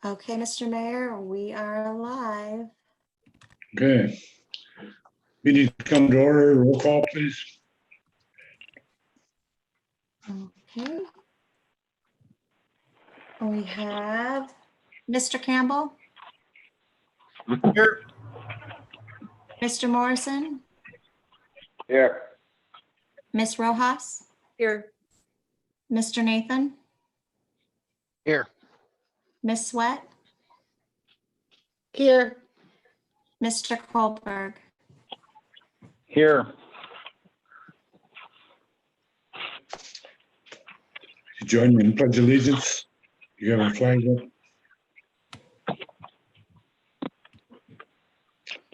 Okay, Mr. Mayor, we are live. Okay. Meeting to come to order, roll call, please. Okay. We have Mr. Campbell, Here. Mr. Morrison, Here. Ms. Rojas, Here. Mr. Nathan, Here. Ms. Sweat, Here. Mr. Kohlberg. Here. You join me in pledge allegiance. You have a flag up.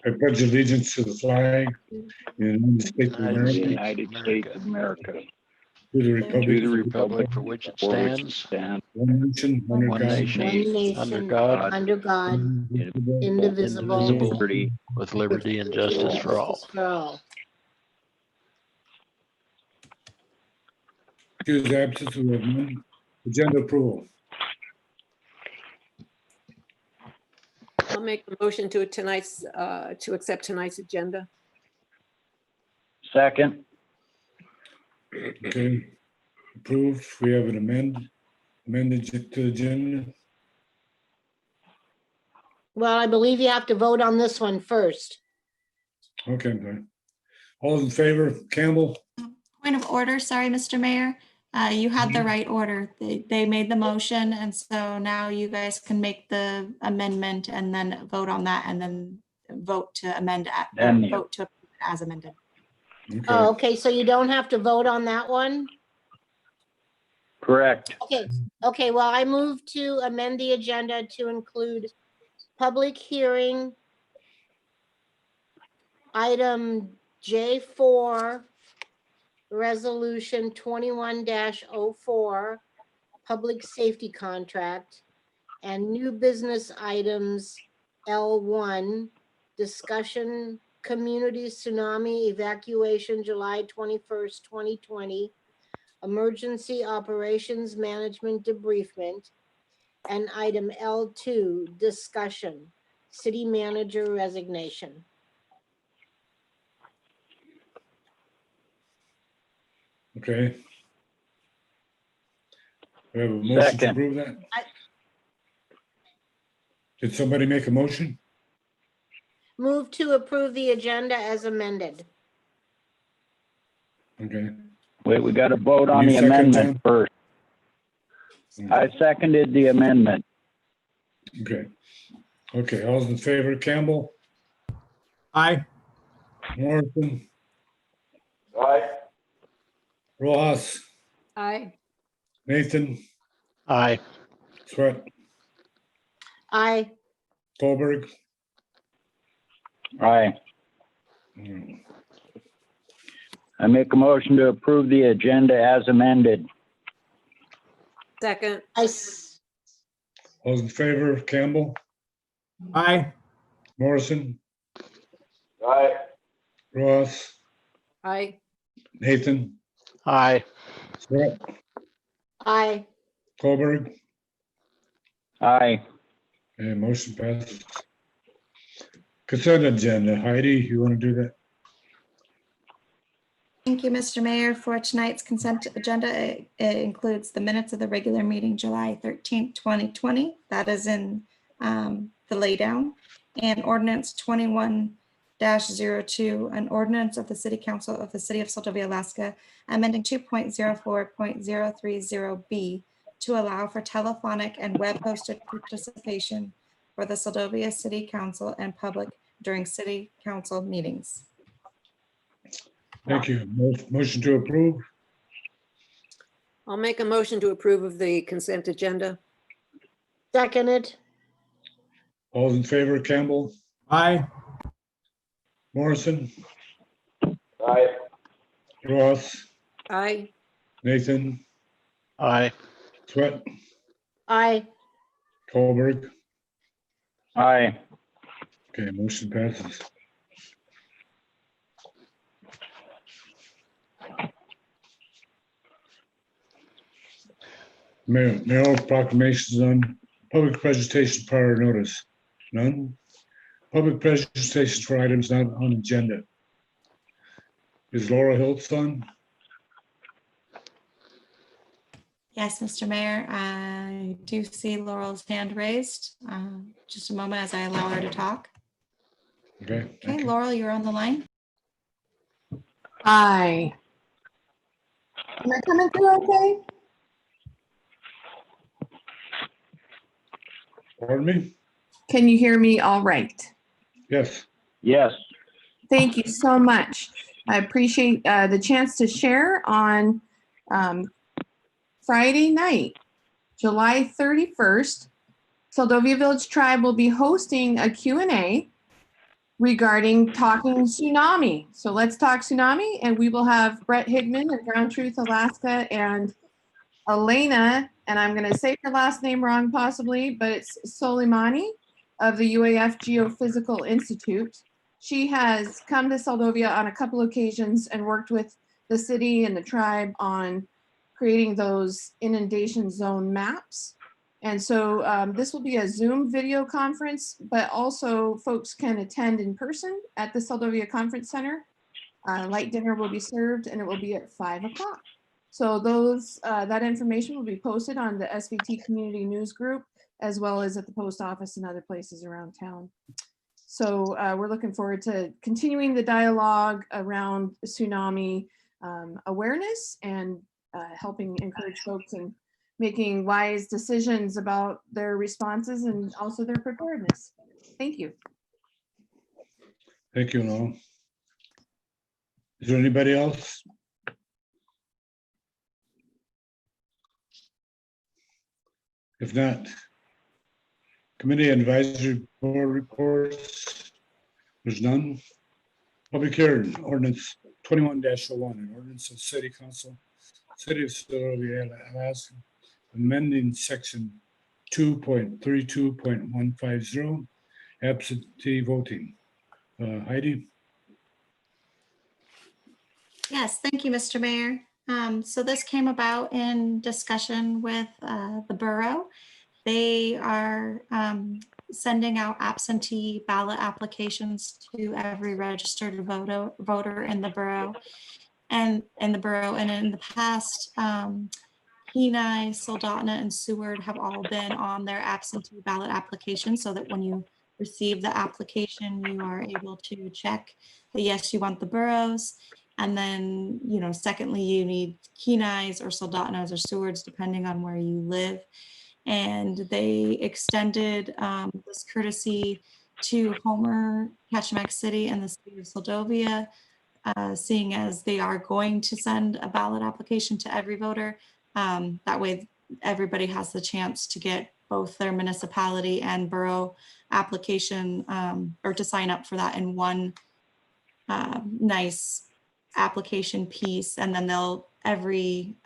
I pledge allegiance to the flag of the United States of America, United States of America. to the To the republic, republic for which it stands, one nation, under one God, nation, One nation, under God, under God, indivisible, indivisible, indivisible, with liberty and justice for all. justice for all. excuse absence, we have none. Agenda approval. I'll make a motion to to accept tonight's agenda. Second. Okay. Approved. We have an amended to agenda. Well, I believe you have to vote on this one first. Okay, fine. All in favor, Campbell? Point of order, sorry, Mr. Mayor. You had the right order. They made the motion, and so now you guys can make the amendment and then vote on that and then vote to amend, Then you- vote to approve it as amended. Oh, Okay, okay, so you don't have to vote on that one? Correct. Okay, well, I move to amend the agenda to include public hearing, item J4, resolution 21-04, public safety contract, and new business items L1, discussion, community tsunami evacuation, July 21st, 2020, emergency operations management debriefment, and item L2, discussion, city manager resignation. okay. We have a motion to Second. approve that? Did somebody make a motion? Move to approve the agenda as amended. Okay. Wait, we got to vote on You the second, amendment John? first. I seconded the amendment. Okay. Okay, all's in favor, Campbell, Aye. Morrison, Aye. Rojas, Aye. Nathan, Aye. Sweat, Aye. Kohlberg. Aye. Hmm. I make a motion to approve the agenda as amended. Second. All's in favor, Campbell, Aye. Morrison, Aye. Rojas, Aye. Nathan, Aye. Sweat, Aye. Kohlberg. Aye. And motion passes. Consent agenda. Heidi, you want to do that? Thank you, Mr. Mayor. For tonight's consent agenda, it includes the minutes of the regular meeting, July 13th, 2020. That is in the laydown. And ordinance 21-02, an ordinance of the City Council of the City of Seldovia, Alaska, amending 2.04.030B to allow for telephonic and web hosted participation for the Seldovia City Council and public during city council meetings. Thank you. Motion to approve. I'll make a motion to approve of the consent agenda. Seconded. All in favor, Campbell, Aye. Morrison, Aye. Ross, Aye. Nathan, Aye. Sweat, Aye. Kohlberg. Aye. Okay, motion passes. Mayoral proclamations on Public presentation prior notice? None. Public presentations for items not on agenda. Is Laura Hiltz on? Yes, Mr. Mayor, I do see Laurel's hand raised. Just a moment as I allow her to talk. Okay. Okay, thank you. Laurel, you're on the line. Hi. Am I coming through okay? Pardon me? Can you hear me all right? Yes. Yes. Thank you so much. I appreciate the chance to share on Friday night, July 31st. Seldovia Village Tribe will be hosting a Q&A regarding talking tsunami. So let's talk tsunami, and we will have Brett Higman of Ground Truth Alaska and Elena, and I'm going to say her last name wrong possibly, but it's Soleimani of the UAF Geophysical Institute. She has come to Seldovia on a couple occasions and worked with the city and the tribe on creating those inundation zone maps. And so this will be a Zoom video conference, but also folks can attend in person at the Seldovia Conference Center. Light dinner will be served and it will be at 5 o'clock. So those that information will be posted on the SVT Community News Group, as well as at the post office and other places around town. So we're looking forward to continuing the dialogue around tsunami awareness and helping encourage folks in making wise decisions about their responses and also their preparedness. Thank you. Thank you, Laura. Is there anybody else? If not, committee advisory board reports. There's none. Public hearing, ordinance 21-01, an ordinance of City Council, City of Seldovia, Alaska, amending section 2.32.150, absentee voting. Heidi? Yes, thank you, Mr. Mayor. So this came about in discussion with the borough. They are sending out absentee ballot applications to every registered voter in the borough. And in the past, Kenai, Soldotna, and Seward have all been on their absentee ballot application, so that when you receive the application, you are able to check that yes, you want the boroughs. And then, you know, secondly, you need Kenai's or Soldotna's or Seward's, depending on where you live. And they extended this courtesy to Homer, Kachemak City, and the city of Seldovia, seeing as they are going to send a ballot application to every voter. That way, everybody has the chance to get both their municipality and borough application or to sign up for that in one nice application piece. And then they'll, every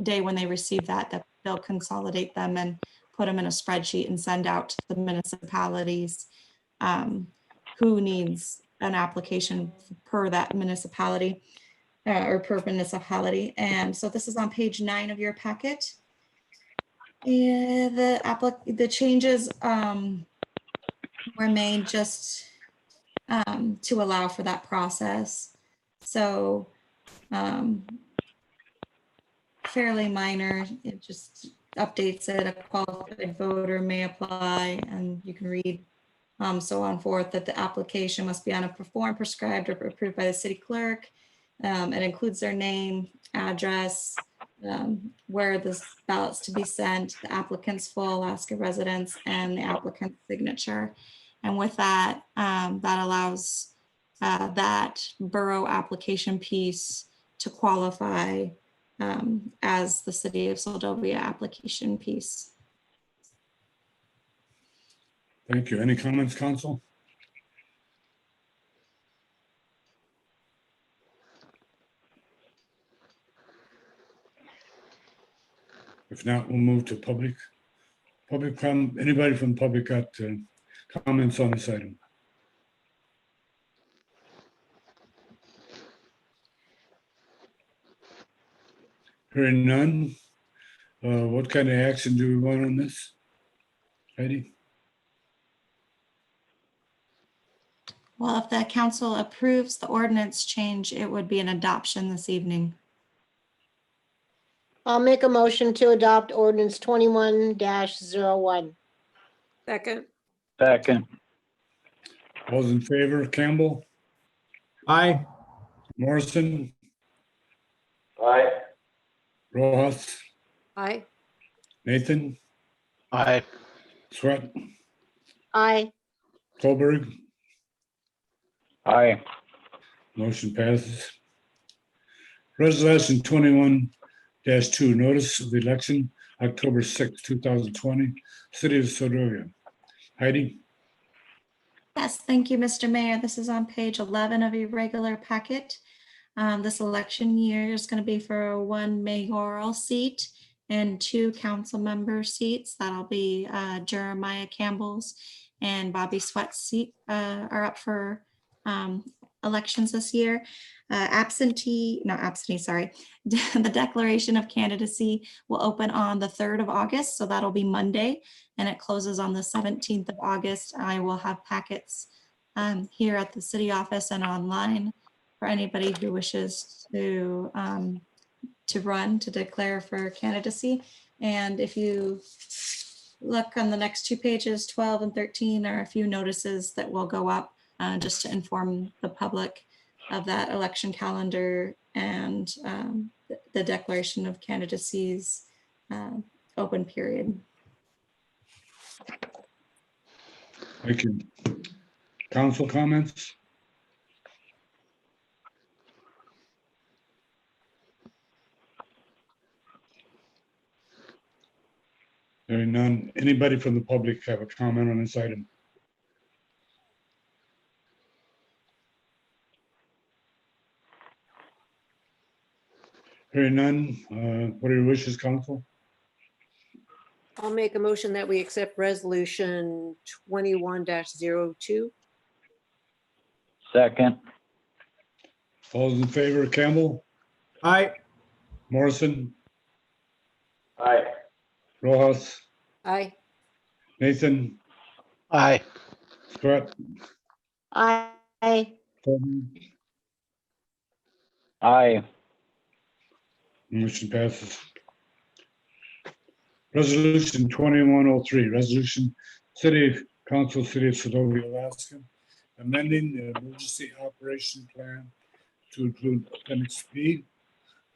day when they receive that they'll consolidate them and put them in a spreadsheet and send out to the municipalities who needs an application per that municipality or per municipality. And so this is on page 9 of your packet. And the changes were made just to allow for that process. So fairly minor, it just updates it. A qualified voter may apply, and you can read so on forth, that the application must be on a form prescribed or approved by the city clerk. It includes their name, address, where the ballots to be sent, the applicant's full Alaska residence, and the applicant's signature. And with that, that allows that borough application piece to qualify as the city of Seldovia application piece. Thank you. Any comments, council? If not, we'll move to public. Anybody from public got comments on this item? Hearing none, what kind of action do we want on this? Heidi? Well, if the council approves the ordinance change, it would be an adoption this evening. I'll make a motion to adopt ordinance 21-01. Second, Second. All those in favor, Campbell, Aye. Morrison, Aye. Rojas, aye. Nathan, Aye. Swett, Aye. Colberg. Aye. Motion passes. Resolution 21-2, notice of the election, October 6, 2020, City of Sedovia. Heidi? Yes, thank you, Mr. Mayor. This is on page 11 of your regular packet. This election year is going to be for one mayoral seat and two council member seats. That'll be Jeremiah Campbell's and Bobby Sweat's seat are up for elections this year. The declaration of candidacy will open on the 3rd of August, so that'll be Monday, and it closes on the 17th of August. I will have packets here at the city office and online for anybody who wishes to run, to declare for candidacy. And if you look on the next two pages, 12 and 13, are a few notices that will go up just to inform the public of that election calendar and the declaration of candidacies open period. Thank you. Council comments? Hearing none. Anybody from the public have a comment on this item? Hearing none. What are your wishes, council? I'll make a motion that we accept resolution 21-02. Second. All those in favor, Campbell, Aye. Morrison, Aye. Rojas, Aye. Nathan, Aye. Swett, Aye. Colberg. Aye. Motion passes. Resolution 2103, resolution City Council, City of Sedovia, Alaska, amending the emergency operation plan to include Appendix B,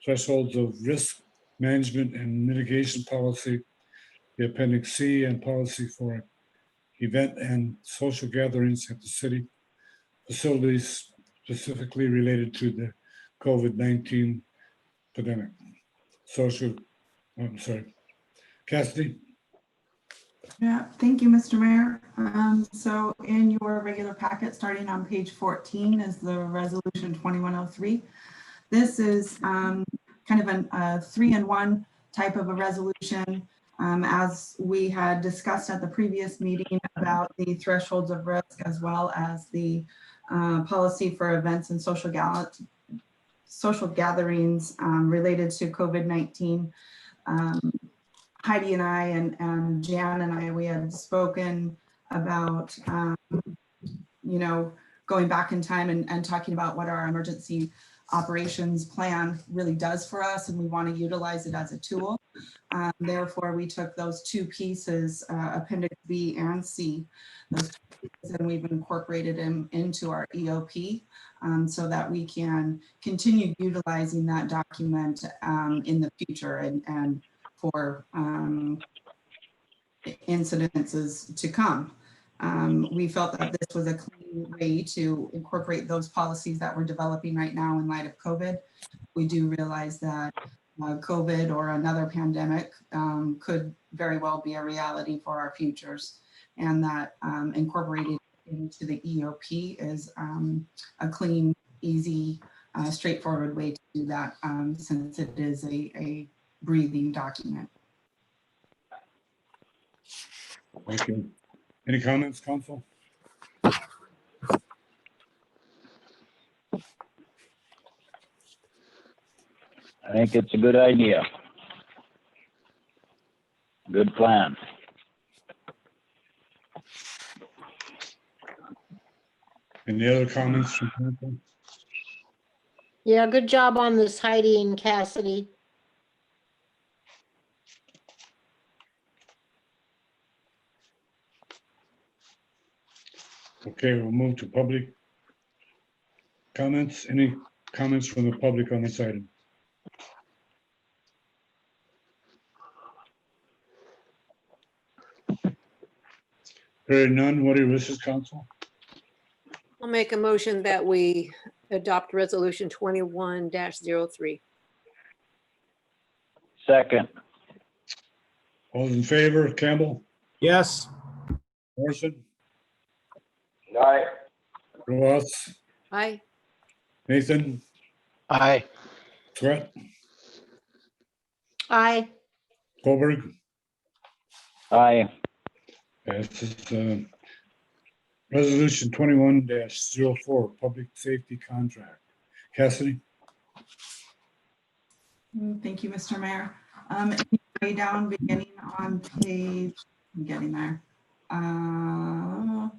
thresholds of risk management and mitigation policy, the Appendix C, and policy for event and social gatherings at the city facilities specifically related to the COVID-19 pandemic. Cassidy? Yeah, thank you, Mr. Mayor. So in your regular packet, starting on page 14 is the resolution 2103. This is kind of a 3-in-1 type of a resolution. As we had discussed at the previous meeting about the thresholds of risk, as well as the policy for events and social gatherings related to COVID-19. Heidi and I and Jan and I, we had spoken about, going back in time and talking about what our emergency operations plan really does for us, and we want to utilize it as a tool. Therefore, we took those two pieces, Appendix B and C, those two pieces, and we've incorporated them into our EOP so that we can continue utilizing that document in the future and for incidences to come. We felt that this was a clean way to incorporate those policies that we're developing right now in light of COVID. We do realize that COVID or another pandemic could very well be a reality for our futures, and that incorporated into the EOP is a clean, easy, straightforward way to do that since it is a breathing document. Thank you. Any comments, council? I think it's a good idea. Good plan. Any other comments from council? Yeah, good job on this, Heidi and Cassidy. Okay, we'll move to public comments. Any comments from the public on this item? Hearing none, what are your wishes, council? I'll make a motion that we adopt resolution 21-03. Second. All those in favor, Campbell, Yes. Morrison, Aye. Ross, Aye. Nathan, Aye. Swett, Aye. Colberg. Aye. Passes. Resolution 21-04, public safety contract. Cassidy? Thank you, Mr. Mayor. Way down, beginning on page, I'm getting there.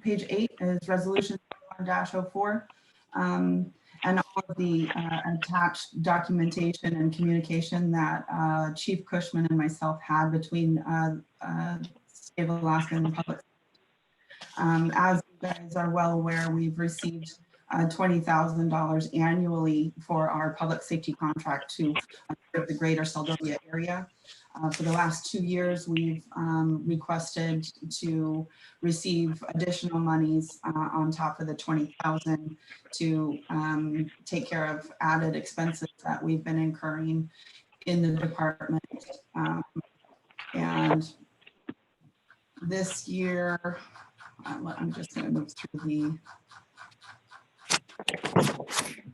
Page 8 is resolution 21-04. And all of the attached documentation and communication that Chief Cushman and myself had between State of Alaska and the public. As you guys are well aware, we've received $20,000 annually for our public safety contract to serve the greater Seldovia area. For the last 2 years, we've requested to receive additional monies on top of the $20,000 to take care of added expenses that we've been incurring in the department. And this year, I'm just going to move through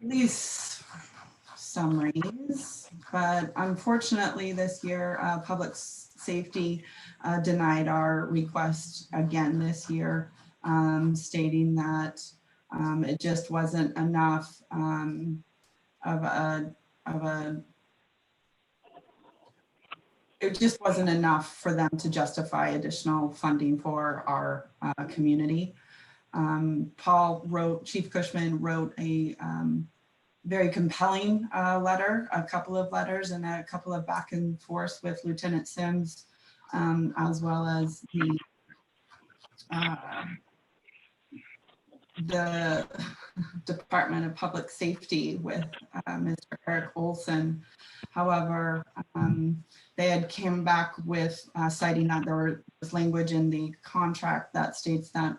these summaries, but unfortunately this year, public safety denied our request again this year, stating that it just wasn't enough it just wasn't enough for them to justify additional funding for our community. Chief Cushman wrote a very compelling letter, a couple of letters and a couple of back and forth with Lieutenant Sims, as well as the Department of Public Safety with Mr. Eric Olson. However, they had came back with citing that there was language in the contract that states that,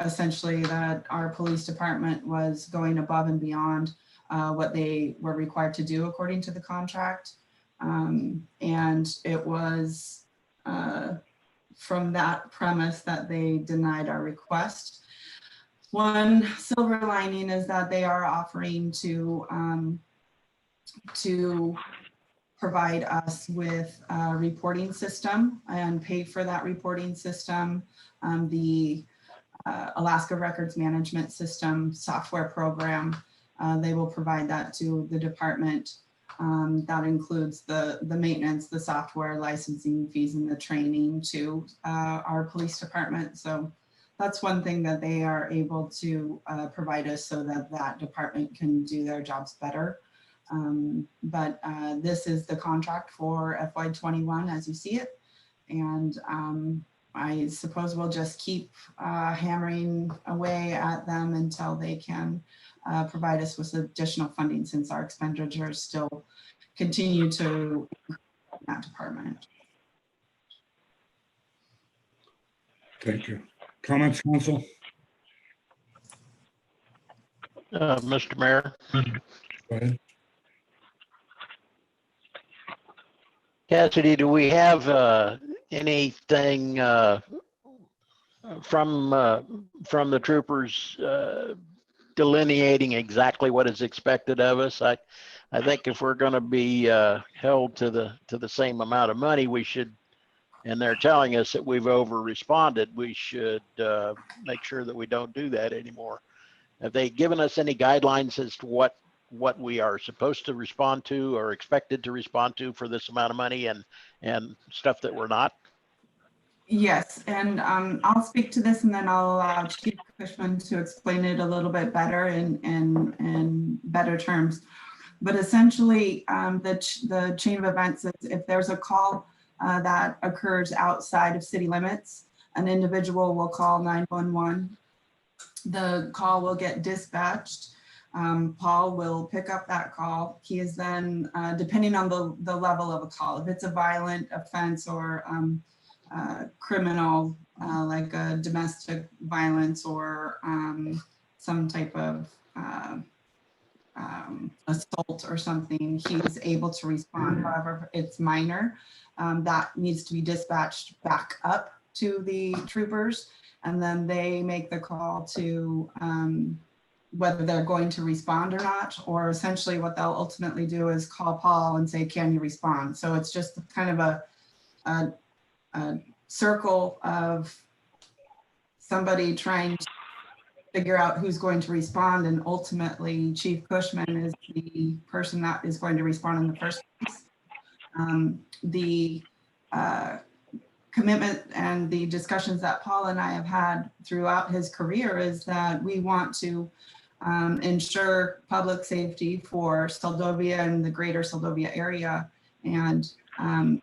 essentially that our police department was going above and beyond what they were required to do according to the contract. And it was from that premise that they denied our request. One silver lining is that they are offering to provide us with a reporting system and pay for that reporting system. The Alaska Records Management System software program, they will provide that to the department. That includes the maintenance, the software licensing fees, and the training to our police department. So that's one thing that they are able to provide us so that that department can do their jobs better. But this is the contract for FY21 as you see it. And I suppose we'll just keep hammering away at them until they can provide us with additional funding, since our expenditures still continue to in that department. Thank you. Comments, council? Mr. Mayor, Go ahead. Cassidy, do we have anything from the troopers delineating exactly what is expected of us? I think if we're going to be held to the same amount of money, we should, and they're telling us that we've over responded, we should make sure that we don't do that anymore. Have they given us any guidelines as to what we are supposed to respond to or expected to respond to for this amount of money and stuff that we're not? Yes, and I'll speak to this and then I'll allow Chief Cushman to explain it a little bit better in better terms. But essentially, the chain of events is if there's a call that occurs outside of city limits, an individual will call 911. The call will get dispatched. Paul will pick up that call. He is then, depending on the level of a call, if it's a violent offense or criminal, like a domestic violence or some type of assault or something, he's able to respond. However, if it's minor, that needs to be dispatched back up to the troopers, and then they make the call to whether they're going to respond or not, or essentially what they'll ultimately do is call Paul and say, can you respond? So it's just kind of a circle of somebody trying to figure out who's going to respond, and ultimately Chief Cushman is the person that is going to respond in the first place. The commitment and the discussions that Paul and I have had throughout his career is that we want to ensure public safety for Seldovia and the greater Seldovia area, and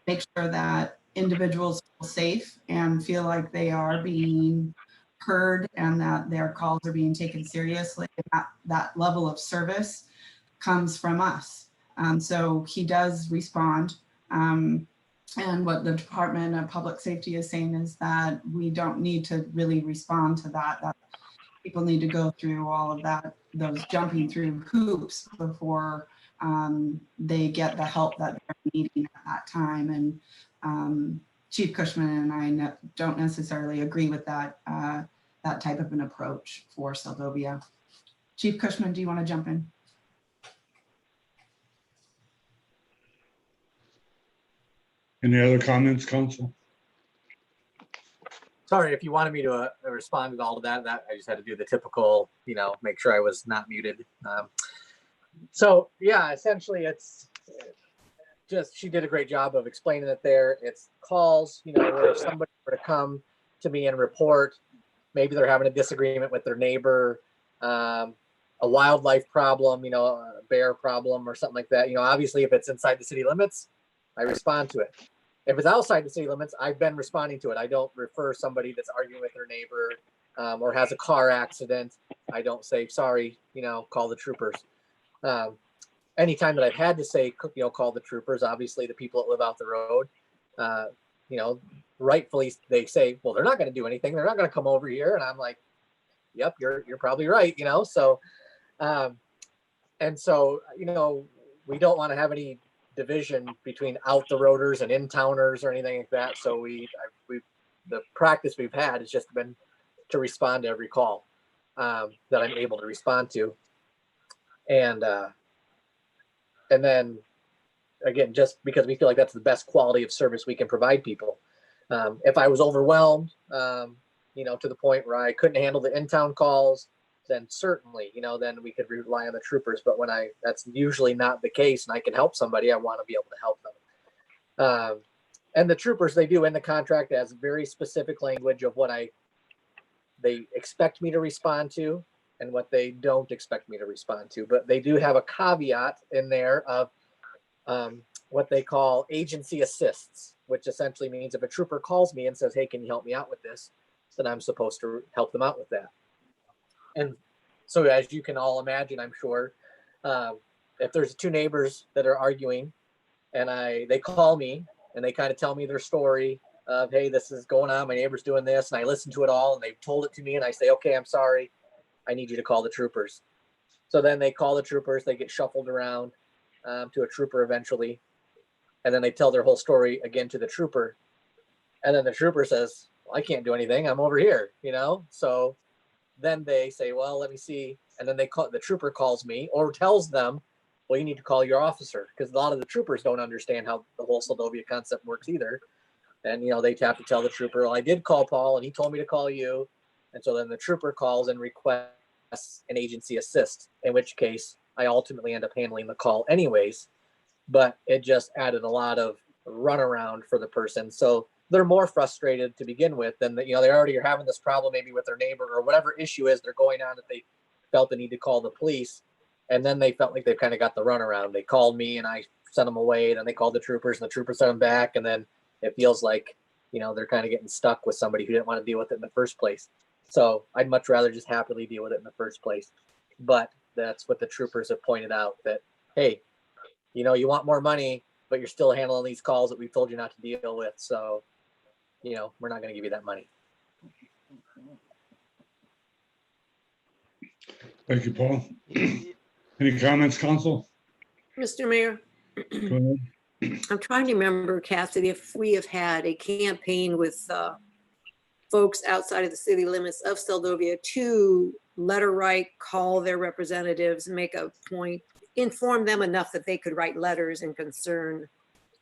make sure that individuals feel safe and feel like they are being heard and that their calls are being taken seriously. That level of service comes from us. So he does respond. And what the Department of Public Safety is saying is that we don't need to really respond to that. That people need to go through all of that, those jumping through hoops before they get the help that they're needing at that time. And Chief Cushman and I don't necessarily agree with that, that type of an approach for Seldovia. Chief Cushman, do you want to jump in? Any other comments, council? Sorry, if you wanted me to respond to all of that, I just had to do the typical, make sure I was not muted. So yeah, essentially it's just, she did a great job of explaining it there. It's calls, where if somebody were to come to me and report, maybe they're having a disagreement with their neighbor, a wildlife problem, a bear problem or something like that. Obviously if it's inside the city limits, I respond to it. If it's outside the city limits, I've been responding to it. I don't refer somebody that's arguing with their neighbor or has a car accident. I don't say, sorry, call the troopers. Anytime that I've had to say, call the troopers, obviously the people that live out the road, rightfully they say, well, they're not going to do anything. They're not going to come over here. And I'm like, yep, you're probably right. So, and so, we don't want to have any division between out the roaders and in towners or anything like that. So the practice we've had has just been to respond to every call that I'm able to respond to. And then again, just because we feel like that's the best quality of service we can provide people. If I was overwhelmed, to the point where I couldn't handle the in-town calls, then certainly, then we could rely on the troopers. But when that's usually not the case and I can help somebody, I want to be able to help them. And the troopers, they do in the contract as very specific language of what they expect me to respond to and what they don't expect me to respond to. But they do have a caveat in there of what they call agency assists, which essentially means if a trooper calls me and says, hey, can you help me out with this? Then I'm supposed to help them out with that. And so as you can all imagine, I'm sure, if there's two neighbors that are arguing and they call me and they kind of tell me their story of, hey, this is going on, my neighbor's doing this, and I listen to it all and they've told it to me and I say, okay, I'm sorry, I need you to call the troopers. So then they call the troopers, they get shuffled around to a trooper eventually. And then they tell their whole story again to the trooper. And then the trooper says, well, I can't do anything, I'm over here, So then they say, well, let me see. And then the trooper calls me or tells them, well, you need to call your officer, because a lot of the troopers don't understand how the whole Seldovia concept works either. And, they have to tell the trooper, well, I did call Paul and he told me to call you. And so then the trooper calls and requests an agency assist, in which case I ultimately end up handling the call anyways. But it just added a lot of runaround for the person. So they're more frustrated to begin with than that, they already are having this problem maybe with their neighbor or whatever issue is they're going on that they felt the need to call the police. And then they felt like they've kind of got the runaround. They called me and I sent them away. Then they called the troopers and the troopers sent them back. And then it feels like, they're kind of getting stuck with somebody who didn't want to deal with it in the first place. So I'd much rather just happily deal with it in the first place. But that's what the troopers have pointed out, that, hey, you want more money, but you're still handling these calls that we've told you not to deal with. So, we're not going to give you that money. Thank you, Paul. Any comments, council? Mr. Mayor, Go ahead. I'm trying to remember, Cassidy, if we have had a campaign with folks outside of the city limits of Seldovia to letter write, call their representatives, make a point, inform them enough that they could write letters in concern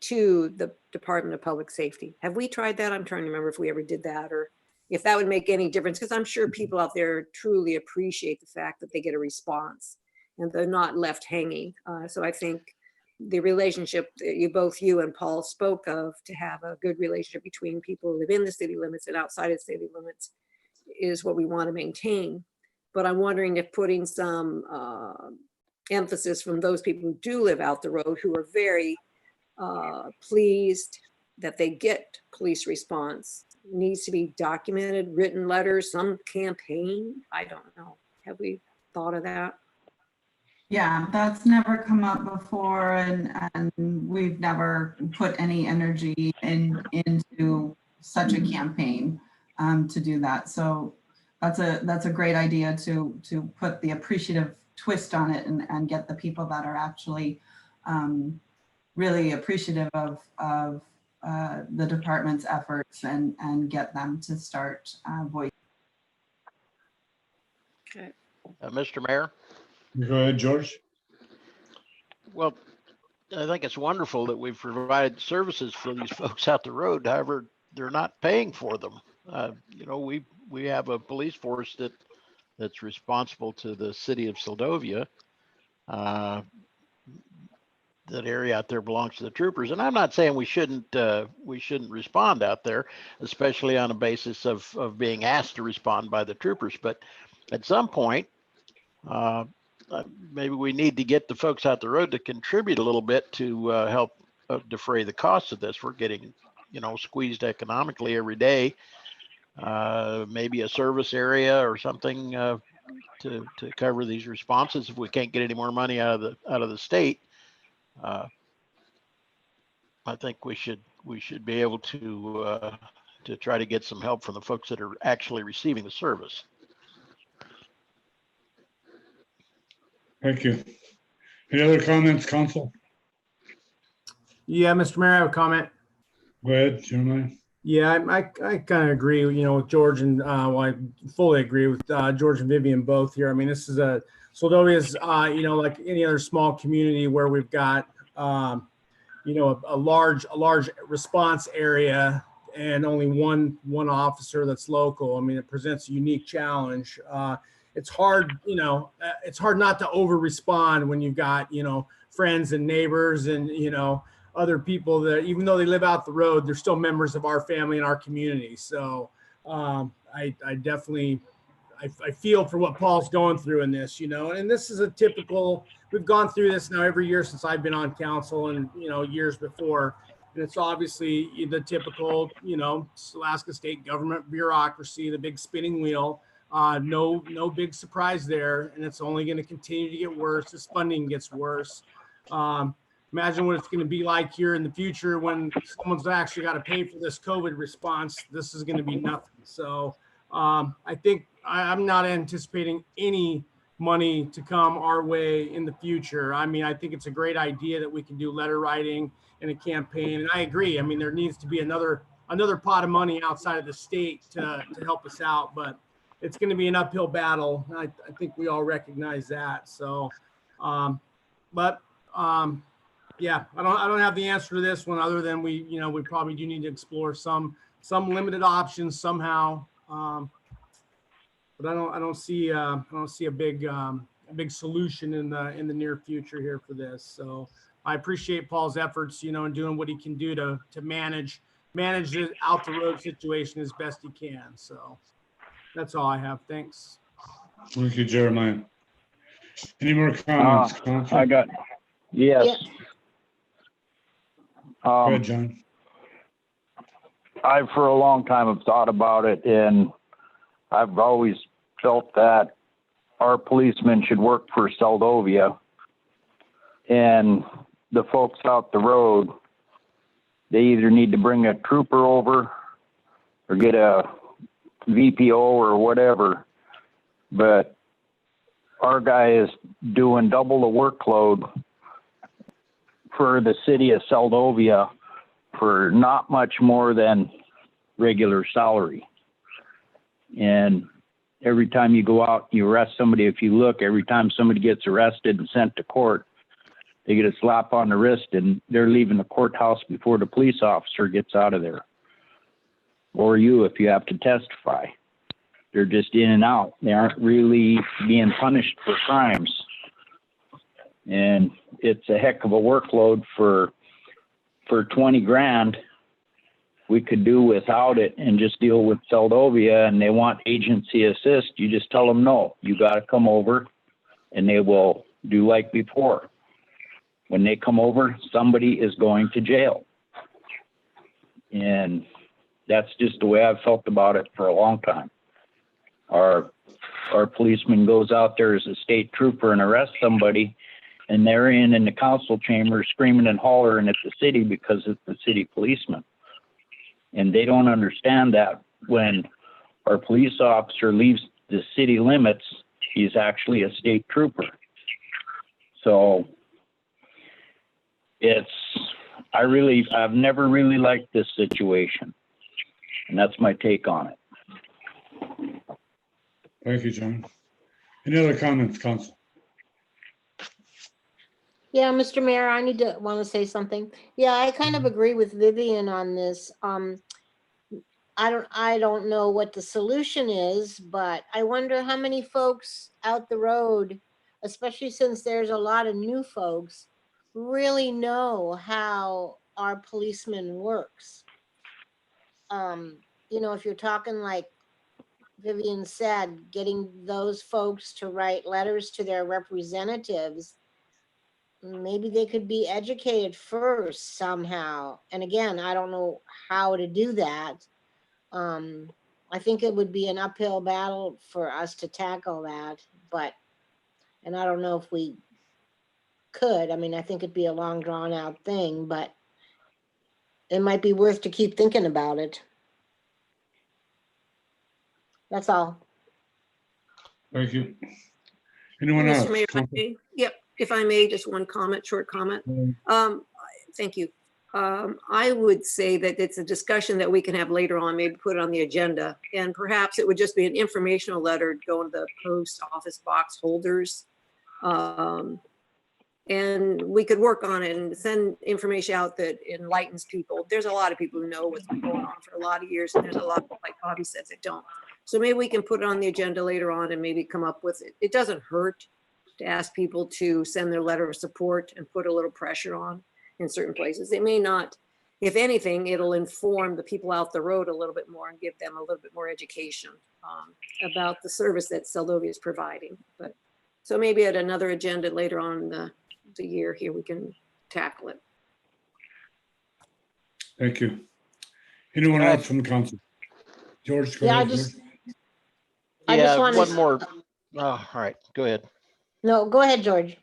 to the Department of Public Safety. Have we tried that? I'm trying to remember if we ever did that or if that would make any difference, because I'm sure people out there truly appreciate the fact that they get a response and they're not left hanging. So I think the relationship that you and Paul spoke of, to have a good relationship between people who live in the city limits and outside of city limits, is what we want to maintain. But I'm wondering if putting some emphasis from those people who do live out the road, who are very pleased that they get police response, needs to be documented, written letters, some campaign. I don't know. Have we thought of that? Yeah, that's never come up before, and we've never put any energy into such a campaign to do that. So that's a great idea to put the appreciative twist on it and get the people that are actually really appreciative of the department's efforts and get them to start voicing. Okay. Mr. Mayor? Go ahead, George. Well, I think it's wonderful that we've provided services for these folks out the road. However, they're not paying for them. We have a police force that's responsible to the city of Seldovia. That area out there belongs to the troopers, and I'm not saying we shouldn't respond out there, especially on a basis of being asked to respond by the troopers. But at some point, maybe we need to get the folks out the road to contribute a little bit to help defray the costs of this. We're getting, squeezed economically every day. Maybe a service area or something to cover these responses if we can't get any more money out of the state. I think we should be able to try to get some help from the folks that are actually receiving the service. Thank you. Any other comments, council? Yeah, Mr. Mayor, I have a comment. Go ahead, Jeremiah. Yeah, I kind of agree, with George and I fully agree with George and Vivian both here. I mean, this is Seldovia is, like any other small community where we've got, a large response area and only one officer that's local. I mean, it presents a unique challenge. It's hard, it's hard not to over respond when you've got, friends and neighbors and, other people that, even though they live out the road, they're still members of our family and our community. So I definitely, I feel for what Paul's going through in this, and this is a typical, we've gone through this now every year since I've been on council and, years before. And it's obviously the typical, Alaska state government bureaucracy, the big spinning wheel. No big surprise there. And it's only going to continue to get worse as funding gets worse. Imagine what it's going to be like here in the future when someone's actually got to pay for this COVID response. This is going to be nothing. So I think I'm not anticipating any money to come our way in the future. I mean, I think it's a great idea that we can do letter writing and a campaign. And I agree. I mean, there needs to be another pot of money outside of the state to help us out, but it's going to be an uphill battle. I think we all recognize that. So, yeah, I don't have the answer to this one other than we probably do need to explore some limited options somehow. But I don't see a big solution in the near future here for this. So I appreciate Paul's efforts, in doing what he can do to manage manage the out the road situation as best he can. So that's all I have. Thanks. Thank you, Jeremiah. Any more comments, council? I got, yes. Go ahead, John. I, for a long time, have thought about it, and I've always felt that our policemen should work for Seldovia, and the folks out the road, they either need to bring a trooper over or get a VPO or whatever. But our guy is doing double the workload for the city of Seldovia for not much more than regular salary. And every time you go out, you arrest somebody, if you look, every time somebody gets arrested and sent to court, they get a slap on the wrist and they're leaving the courthouse before the police officer gets out of there. Or you, if you have to testify. They're just in and out. They aren't really being punished for crimes. And it's a heck of a workload for 20 grand. We could do without it and just deal with Seldovia, and they want agency assist. You just tell them, no, you got to come over, and they will do like before. When they come over, somebody is going to jail. And that's just the way I've felt about it for a long time. Our policeman goes out there as a state trooper and arrests somebody, and they're in the council chamber screaming and hollering at the city because it's the city policeman. And they don't understand that when our police officer leaves the city limits, he's actually a state trooper. So I've never really liked this situation. And that's my take on it. Thank you, John. Any other comments, council? Yeah, Mr. Mayor, I want to say something. Yeah, I kind of agree with Vivian on this. I don't know what the solution is, but I wonder how many folks out the road, especially since there's a lot of new folks, really know how our policeman works. If you're talking like Vivian said, getting those folks to write letters to their representatives, maybe they could be educated first somehow. And again, I don't know how to do that. I think it would be an uphill battle for us to tackle that, and I don't know if we could. I mean, I think it'd be a long drawn out thing, but it might be worth to keep thinking about it. That's all. Thank you. Anyone else? Mr. Mayor, yep, if I may, just one comment, short comment. Thank you. I would say that it's a discussion that we can have later on, maybe put it on the agenda, and perhaps it would just be an informational letter going to the post office box holders. And we could work on it and send information out that enlightens people. There's a lot of people who know what's been going on for a lot of years, and there's a lot, like Bobby says, that don't. So maybe we can put it on the agenda later on and maybe come up with it. It doesn't hurt to ask people to send their letter of support and put a little pressure on in certain places. It may not, if anything, it'll inform the people out the road a little bit more and give them a little bit more education about the service that Seldovia is providing. But so maybe at another agenda later on in the year here, we can tackle it. Thank you. Anyone else from the council? George? Go Yeah, ahead, I just Yeah, want one to. more. Oh, all right, go ahead. No, go ahead, George.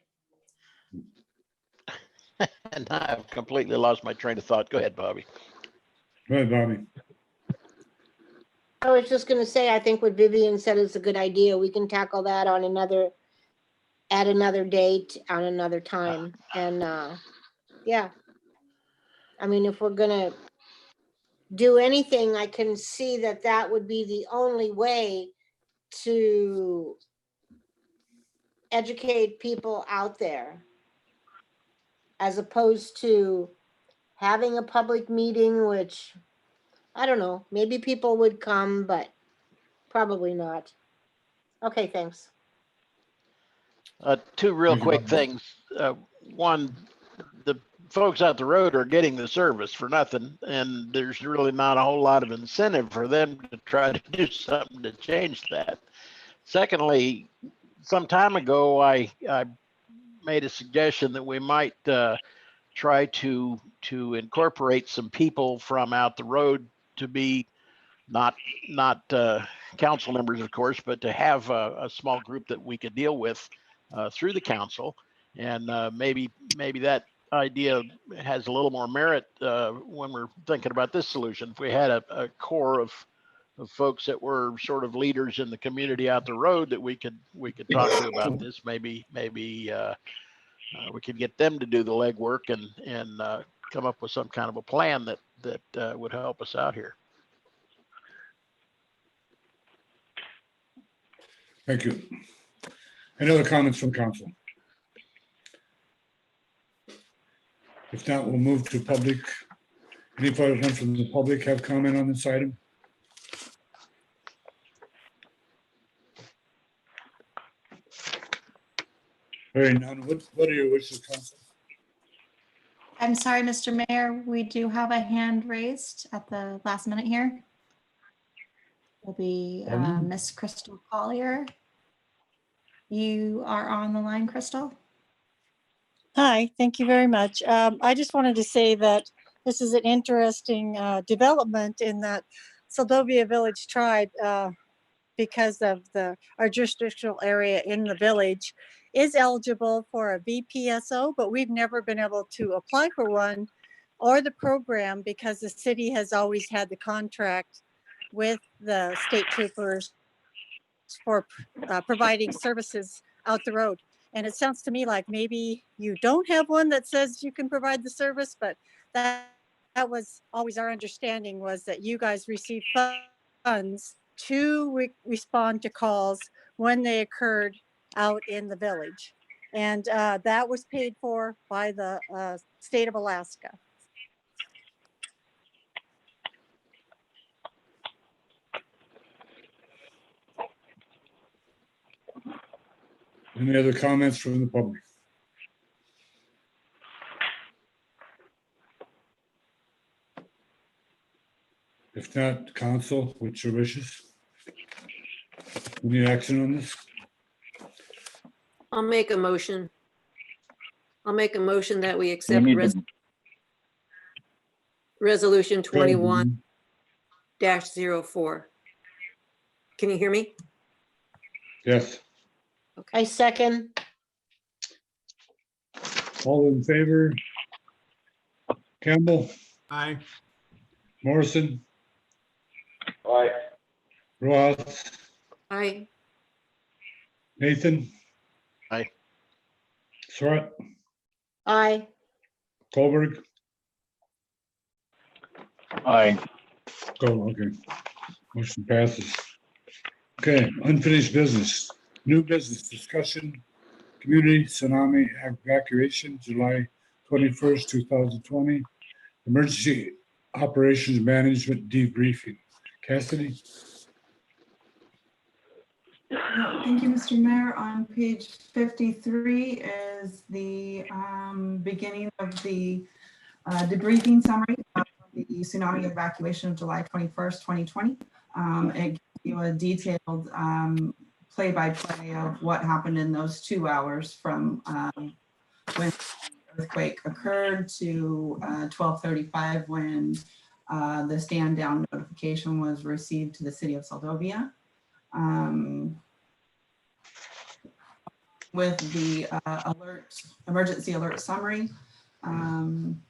And I've completely lost my train of thought. Go ahead, Bobby. Go ahead, Bobby. I was just going to say, I think what Vivian said is a good idea. We can tackle that at another date, on another time. And yeah, I mean, if we're going to do anything, I can see that would be the only way to educate people out there, as opposed to having a public meeting, which I don't know, maybe people would come, but probably not. Okay, thanks. Two real Thank you, quick Bobby. things. One, the folks out the road are getting the service for nothing, and there's really not a whole lot of incentive for them to try to do something to change that. Secondly, some time ago, I made a suggestion that we might try to incorporate some people from out the road to be not council members, of course, but to have a small group that we could deal with through the council. And maybe that idea has a little more merit when we're thinking about this solution. If we had a core of folks that were sort of leaders in the community out the road that we could talk to about this, maybe we could get them to do the legwork and come up with some kind of a plan that would help us out here. Thank you. Any other comments from council? If not, we'll move to public. Any one from the public have comment on this item? Hearing none, what are your wishes, council? I'm sorry, Mr. Mayor, we do have a hand raised at the last minute here. Will be Miss Crystal Collier. You are on the line, Crystal. Hi, thank you very much. I just wanted to say that this is an interesting development in that Seldovia Village Tribe, because of our jurisdictional area in the village, is eligible for a VPSO, but we've never been able to apply for one or the program because the city has always had the contract with the state troopers for providing services out the road. And it sounds to me like maybe you don't have one that says you can provide the service, but that was always our understanding, was that you guys receive funds to respond to calls when they occurred out in the village. And that was paid for by the state of Alaska. Any other comments from the public? If not, council, what's your wishes? Any action on this? I'll make a motion. I'll make a motion that we We accept need to- resolution 21-04. Can you hear me? Yes, I second. all in favor? Campbell, Aye. Morrison, Aye. Ross, Aye. Nathan? Aye. Surratt, Aye. Colberg? Aye. Oh, okay. Motion passes. Okay, unfinished business, new business discussion, community tsunami evacuation, July 21st, 2020. Emergency operations management debriefing. Cassidy? Thank you, Mr. Mayor. On page 53 is the beginning of the debriefing summary of the tsunami evacuation of July 21st, 2020. It gives you a detailed play-by-play of what happened in those 2 hours from when the earthquake occurred to 12:35 when the stand down notification was received to the city of Seldovia. With the emergency alert summary. And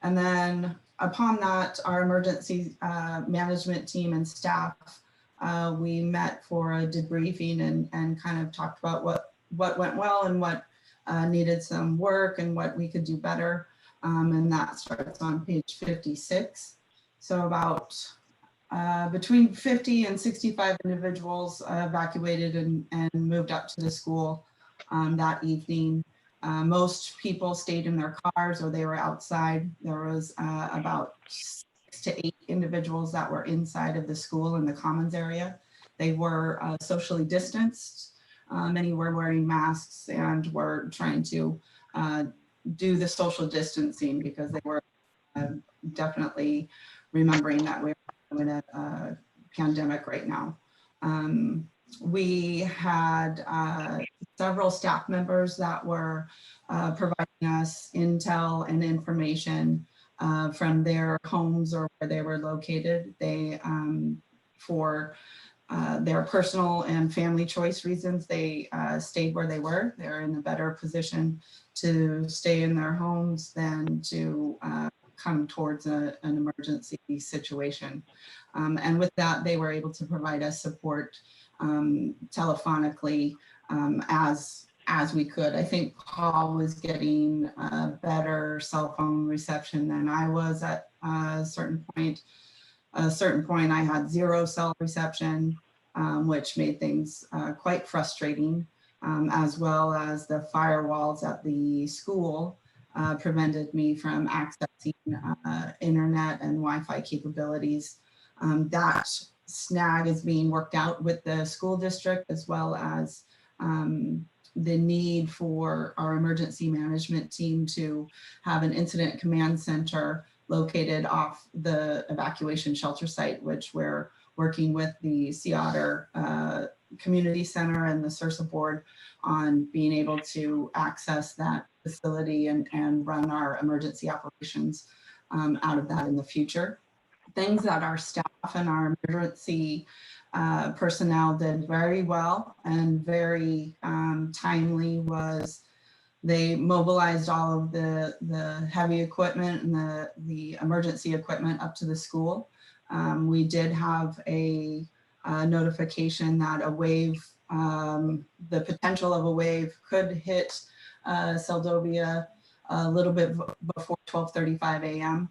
then upon that, our emergency management team and staff, we met for a debriefing and kind of talked about what went well and what needed some work and what we could do better. And that starts on page 56. So about between 50 and 65 individuals evacuated and moved up to the school that evening. Most people stayed in their cars or they were outside. There was about 6 to 8 individuals that were inside of the school in the commons area. They were socially distanced. Many were wearing masks and were trying to do the social distancing because they were definitely remembering that we're in a pandemic right now. We had several staff members that were providing us intel and information from their homes or where they were located. They, for their personal and family choice reasons, they stayed where they were. They're in a better position to stay in their homes than to come towards an emergency situation. And with that, they were able to provide us support telephonically as we could. I think Paul was getting better cell phone reception than I was at a certain point. At a certain point, I had 0 cell reception, which made things quite frustrating, as well as the firewalls at the school prevented me from accessing internet and Wi-Fi capabilities. That snag is being worked out with the school district, as well as the need for our emergency management team to have an incident command center located off the evacuation shelter site, which we're working with the Sea Otter Community Center and the CIRSA board on being able to access that facility and run our emergency operations out of that in the future. Things that our staff and our emergency personnel did very well and very timely was they mobilized all of the heavy equipment and the emergency equipment up to the school. We did have a notification that a wave, the potential of a wave could hit Seldovia a little bit before 12:35 a.m.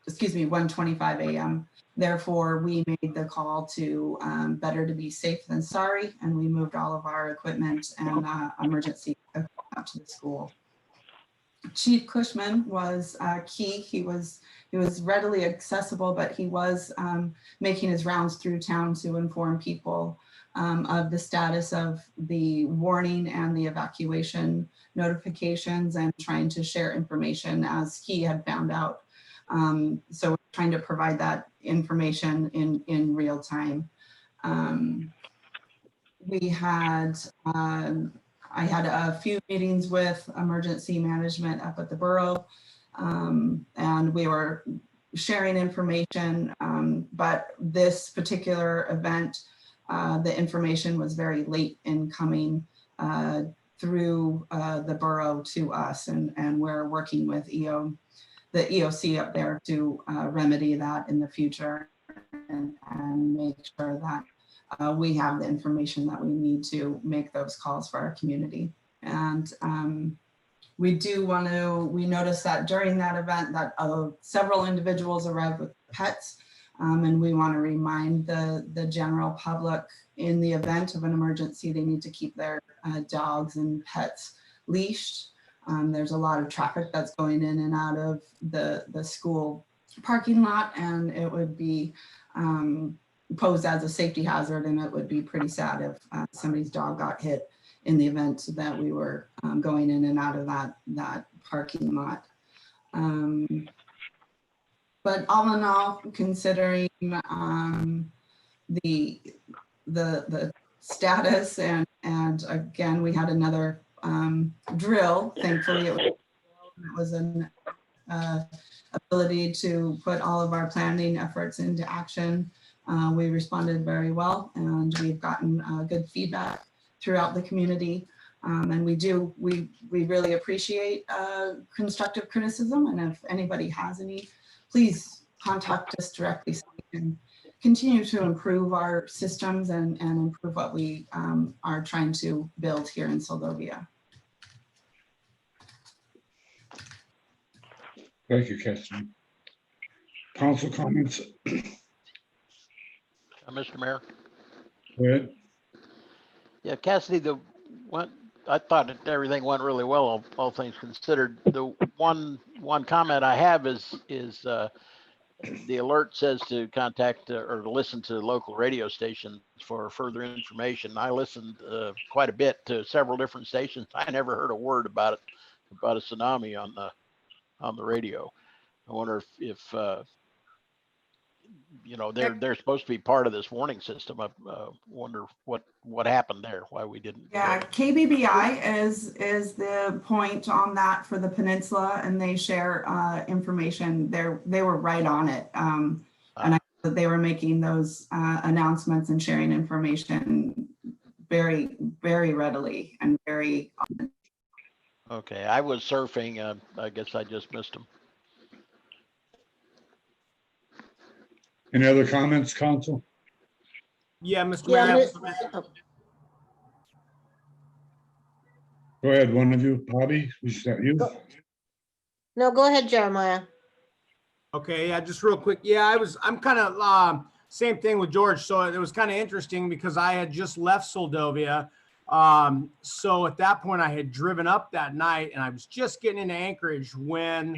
Excuse me, 1:25 a.m. Therefore, we made the call to better to be safe than sorry, and we moved all of our equipment and emergency equipment up to the school. Chief Cushman was key. He was readily accessible, but he was making his rounds through town to inform people of the status of the warning and the evacuation notifications and trying to share information as he had found out. So we're trying to provide that information in real time. I had a few meetings with emergency management up at the borough, and we were sharing information, but this particular event, the information was very late in coming through the borough to us, and we're working with the EOC up there to remedy that in the future and make sure that we have the information that we need to make those calls for our community. And we noticed that during that event that several individuals arrived with pets, and we want to remind the general public in the event of an emergency, they need to keep their dogs and pets leashed. There's a lot of traffic that's going in and out of the school parking lot, and it would be posed as a safety hazard, and it would be pretty sad if somebody's dog got hit in the event that we were going in and out of that parking lot. But all in all, considering the status and again, we had another drill. Thankfully, it was an ability to put all of our planning efforts into action. We responded very well, and we've gotten good feedback throughout the community. And we really appreciate constructive criticism. And if anybody has any, please contact us directly so we can continue to improve our systems and improve what we are trying to build here in Seldovia. Thank you, Kathleen. Council comments? Mr. Mayor. Go ahead. Yeah, Cassidy, I thought that everything went really well, all things considered. The one comment I have is the alert says to contact or to listen to local radio stations for further information. I listened quite a bit to several different stations. I never heard a word about it, about a tsunami on the radio. I wonder if you know, they're supposed to be part of this warning system. I wonder what happened there, why we didn't. Yeah, KBBI is the point on that for the peninsula, and they share information. They were right on it, and I know that they were making those announcements and sharing information very, very readily and very. Okay, I was surfing. I guess I just missed them. Any other comments, council? Yeah, Mr. Yeah, Mayor. Go ahead, one of you, Bobby, was that you? No, go ahead, Jeremiah. Okay, yeah, just real quick. Yeah, I'm kind of same thing with George. So it was kind of interesting because I had just left Soldovia. So at that point I had driven up that night and I was just getting into Anchorage when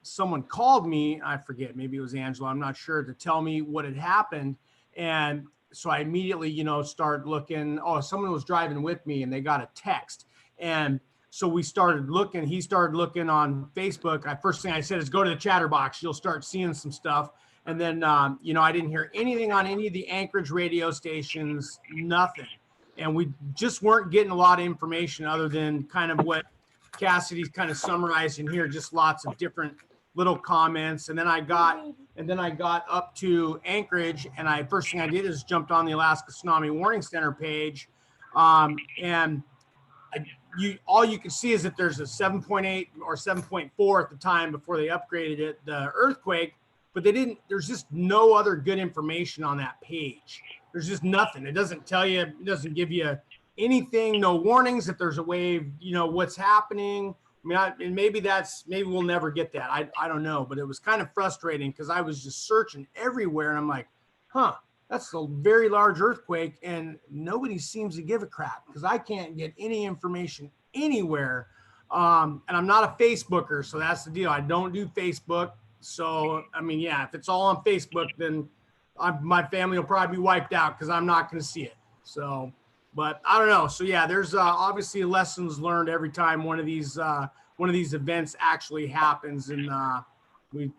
someone called me. I forget, maybe it was Angela, I'm not sure, to tell me what had happened. And so I immediately, started looking. Oh, someone was driving with me and they got a text. And so we started looking, he started looking on Facebook. First thing I said is go to the Chatterbox. You'll start seeing some stuff. And then, I didn't hear anything on any of the Anchorage radio stations, nothing. And we just weren't getting a lot of information other than kind of what Cassidy's kind of summarizing here, just lots of different little comments. And then I got up to Anchorage, and first thing I did is jumped on the Alaska Tsunami Warning Center page. And all you can see is that there's a 7.8 or 7.4 at the time before they upgraded it, the earthquake, but there's just no other good information on that page. There's just nothing. It doesn't tell you, it doesn't give you anything, no warnings if there's a wave, what's happening. I mean, maybe we'll never get that. I don't know, but it was kind of frustrating because I was just searching everywhere and I'm like, that's a very large earthquake and nobody seems to give a crap because I can't get any information anywhere. And I'm not a Facebooker, so that's the deal. I don't do Facebook. So, I mean, yeah, if it's all on Facebook, then my family will probably be wiped out because I'm not going to see it. So, but I don't know. So yeah, there's obviously lessons learned every time one of these events actually happens, and we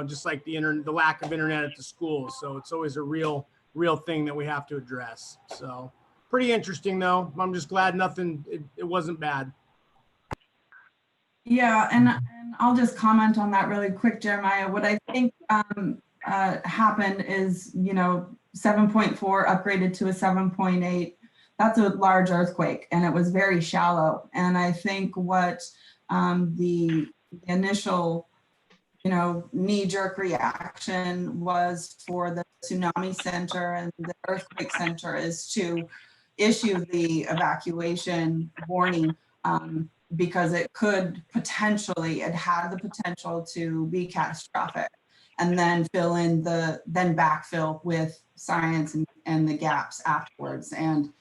just like the lack of internet at the schools. So it's always a real thing that we have to address. So pretty interesting though. I'm just glad it wasn't bad. Yeah, and I'll just comment on that really quick, Jeremiah. What I think happened is, 7.4 upgraded to a 7.8. That's a large earthquake, and it was very shallow. And I think what the initial, knee-jerk reaction was for the Tsunami Center and the Earthquake Center is to issue the evacuation warning because it had the potential to be catastrophic, and then backfill with science and the gaps afterwards. And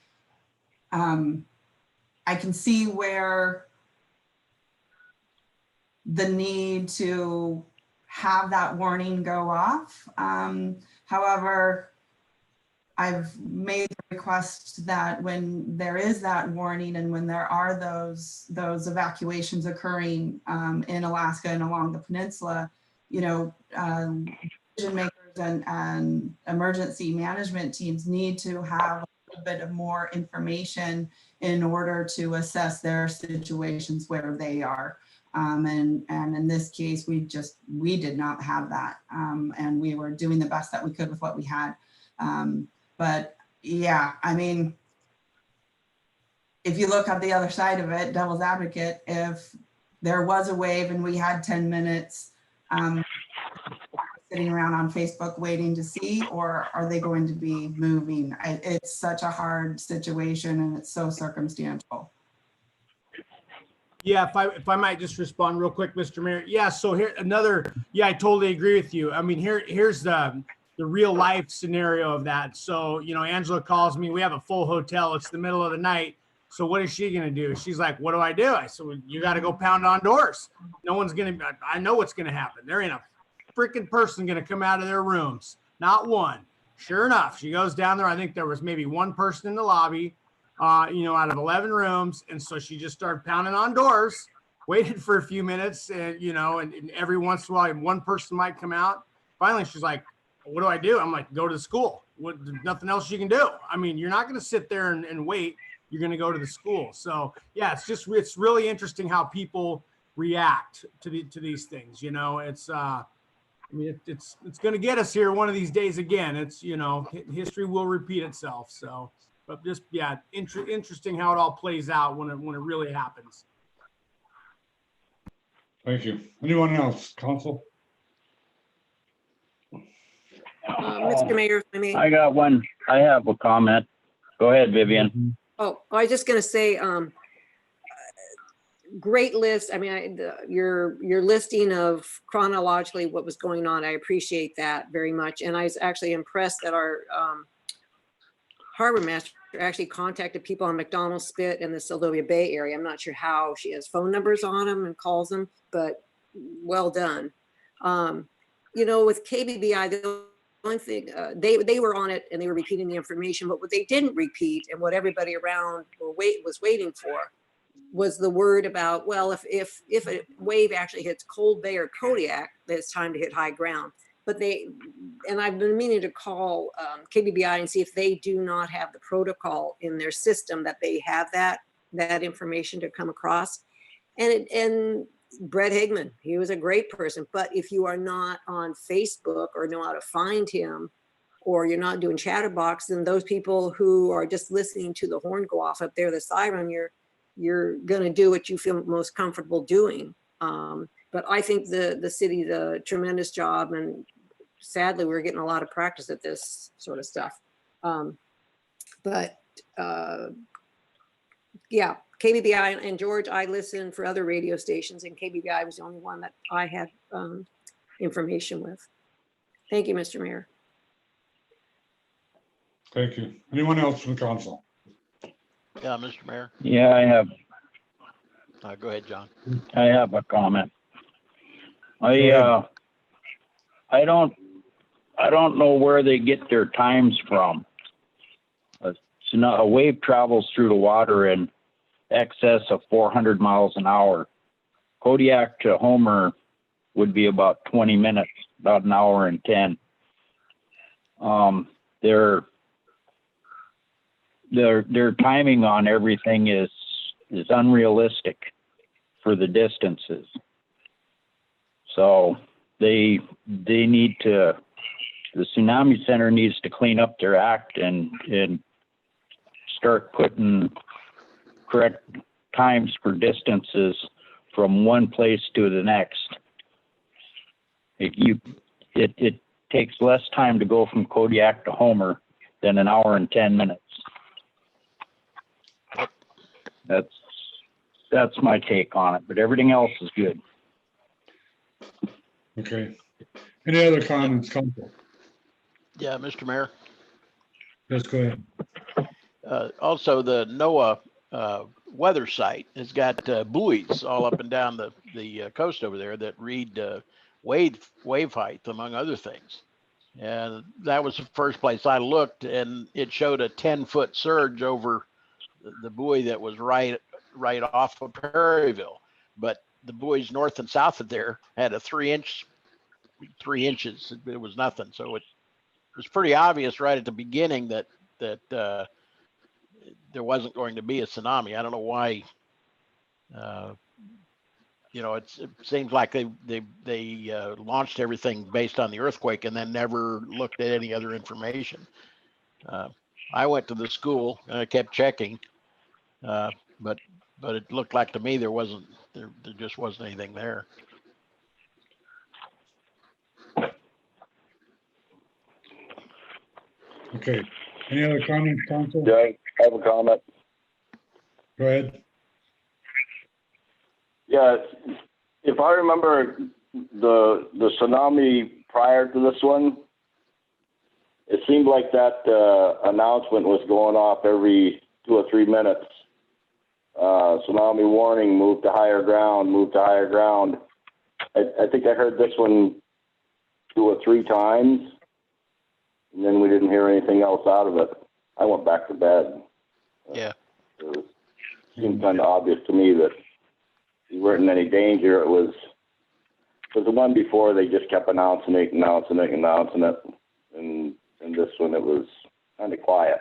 I can see where the need to have that warning go off. However, I've made the request that when there is that warning and when there are those evacuations occurring in Alaska and along the peninsula, decision makers and emergency management teams need to have a bit of more information in order to assess their situations where they are. And in this case, we did not have that. And we were doing the best that we could with what we had. But yeah, I mean, if you look at the other side of it, devil's advocate, if there was a wave and we had 10 minutes sitting around on Facebook waiting to see, or are they going to be moving? It's such a hard situation and it's so circumstantial. Yeah, if I might just respond real quick, Mr. Mayor. Yeah, so I totally agree with you. I mean, here's the real life scenario of that. So, Angela calls me, we have a full hotel, it's the middle of the night. So what is she gonna do? She's like, what do I do? I said, well, you gotta go pound on doors. I know what's gonna happen. There ain't a freaking person gonna come out of their rooms, not one. Sure enough, she goes down there. I think there was maybe one person in the lobby, out of 11 rooms. And so she just started pounding on doors waited for a few minutes, and and every once in a while, one person might come out. Finally, she's like, "What do I do?" I'm like, "Go to the school. There's nothing else you can do." I mean, you're not going to sit there and wait. You're going to go to the school. So yeah, it's really interesting how people react to these things. It's it's going to get us here one of these days again. It's history will repeat itself. So, but just interesting how it all plays out when it really happens. Thank you. Anyone else, council? Mr. Mayor, if I may. I got one. I have a comment. Go ahead, Vivian. Oh, I was just gonna say, great list. I mean, your listing of chronologically what was going on, I appreciate that very much. And I was actually impressed that our harbor master actually contacted people on McDonald Spit and the Seldovia Bay area. I'm not sure how she has phone numbers on them and calls them, but well done. With KBBI, the one thing, they were on it and they were repeating the information, but what they didn't repeat and what everybody around was waiting for was the word about, well, if a wave actually hits Cold Bay or Kodiak, then it's time to hit high ground. But I've been meaning to call KBBI and see if they do not have the protocol in their system that they have that information to come across. And Brett Higman, he was a great person. But if you are not on Facebook or know how to find him, or you're not doing Chatterbox, then those people who are just listening to the horn go off up there, the siren, you're going to do what you feel most comfortable doing. But I think the city did a tremendous job, and sadly, we're getting a lot of practice at this sort of stuff. Yeah, KBBI and George, I listened for other radio stations, and KBBI was the only one that I had information with. Thank you, Mr. Mayor. Thank you. Anyone else from the council? Yeah, Mr. Mayor. Yeah, I have. Go ahead, John. I have a comment. I don't know where they get their times from. A wave travels through the water in excess of 400 miles an hour. Kodiak to Homer would be about 20 minutes, about an hour and 10. Their timing on everything is unrealistic for the distances. So the Tsunami Center needs to clean up their act and start putting correct times for distances from one place to the next. It takes less time to go from Kodiak to Homer than an hour and 10 minutes. That's my take on it, but everything else is good. Okay. Any other comments, council? Yeah, Mr. Mayor. Yes, go ahead. Also, the NOAA weather site has got buoys all up and down the coast over there that read wave height, among other things. And that was the first place I looked, and it showed a 10-foot surge over the buoy that was right off of Perryville. But the buoys north and south of there had a 3 inches. It was nothing. So it was pretty obvious right at the beginning that there wasn't going to be a tsunami. I don't know why. It seems like they launched everything based on the earthquake and then never looked at any other information. I went to the school and I kept checking, but it looked like to me there just wasn't anything there. Okay. Any other comments, council? Yeah, I have a comment. Go ahead. Yeah, if I remember the tsunami prior to this one, it seemed like that announcement was going off every 2 or 3 minutes. Tsunami warning, move to higher ground, move to higher ground. I think I heard this one 2 or 3 times, and then we didn't hear anything else out of it. I went back to bed. Yeah. It seemed kind of obvious to me that you weren't in any danger. It was the one before, they just kept announcing it. And this one, it was kind of quiet.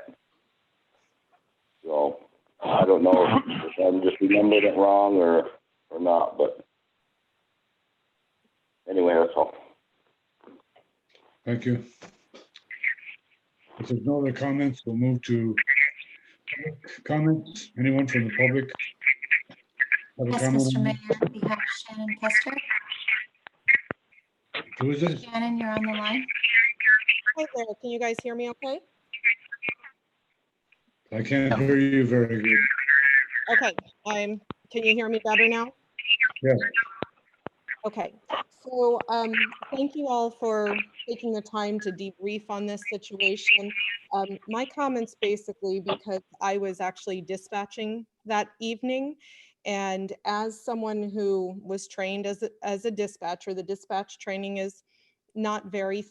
So I don't know if I'm just remembering it wrong or not, but anyway, that's all. Thank you. If there's no other comments, we'll move to comments. Anyone from the public? Have a Yes, comment Mr. on Mayor, we have Shannon Kester. that? Who is it? Shannon, you're on the line. Hi there, can you guys hear me okay? I can't hear you very good. Okay, can you hear me better now? Yes. Okay, so thank you all for taking the time to debrief on this situation. My comments basically because I was actually dispatching that evening, and as someone who was trained as a dispatcher, the dispatch training is not very,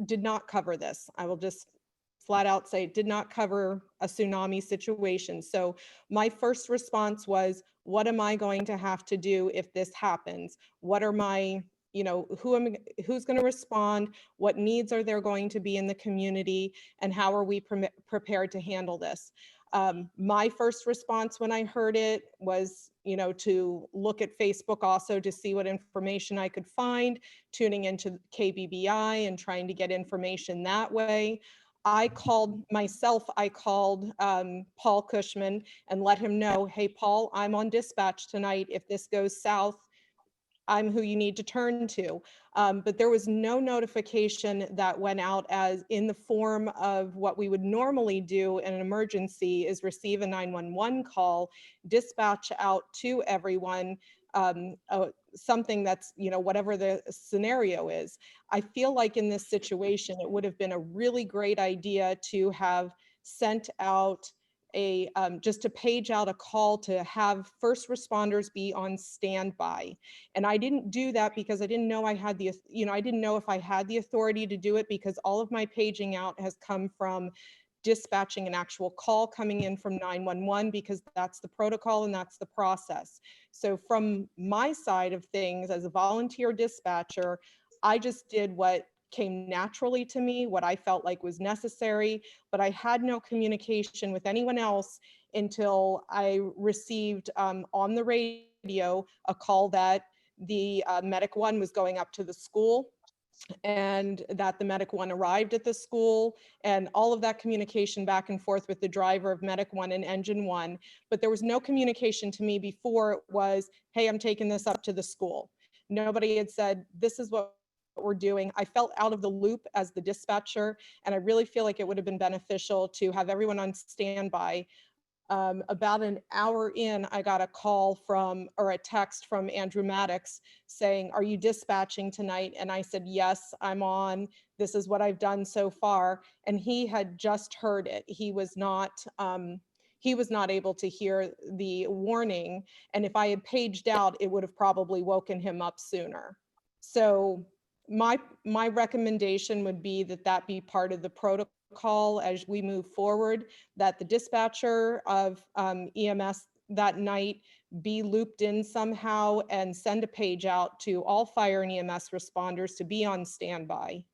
did not cover this. I will just flat out say it did not cover a tsunami situation. So my first response was, what am I going to have to do if this happens? What are my, who's going to respond? What needs are there going to be in the community? And how are we prepared to handle this? My first response when I heard it was, to look at Facebook also to see what information I could find, tuning into KBBI and trying to get information that way. I called Paul Cushman and let him know, hey, Paul, I'm on dispatch tonight. If this goes south, I'm who you need to turn to. But there was no notification that went out as in the form of what we would normally do in an emergency is receive a 911 call, dispatch out to everyone, something that's, whatever the scenario is. I feel like in this situation, it would have been a really great idea to have sent out just to page out a call to have first responders be on standby. And I didn't do that because I didn't know I had I didn't know if I had the authority to do it, because all of my paging out has come from dispatching an actual call coming in from 911, because that's the protocol and that's the process. So from my side of things as a volunteer dispatcher, I just did what came naturally to me, what I felt like was necessary, but I had no communication with anyone else until I received on the radio a call that the Medic One was going up to the school and that the Medic One arrived at the school, and all of that communication back and forth with the driver of Medic One and Engine One. But there was no communication to me before it was, hey, I'm taking this up to the school. Nobody had said, this is what we're doing. I felt out of the loop as the dispatcher, and I really feel like it would have been beneficial to have everyone on standby. About an hour in, I got a call or a text from Andrew Maddox saying, are you dispatching tonight? And I said, yes, I'm on. This is what I've done so far. And he had just heard it. He was not able to hear the warning. And if I had paged out, it would have probably woken him up sooner. So my recommendation would be that be part of the protocol as we move forward, that the dispatcher of EMS that night be looped in somehow and send a page out to all fire and EMS responders to be on standby.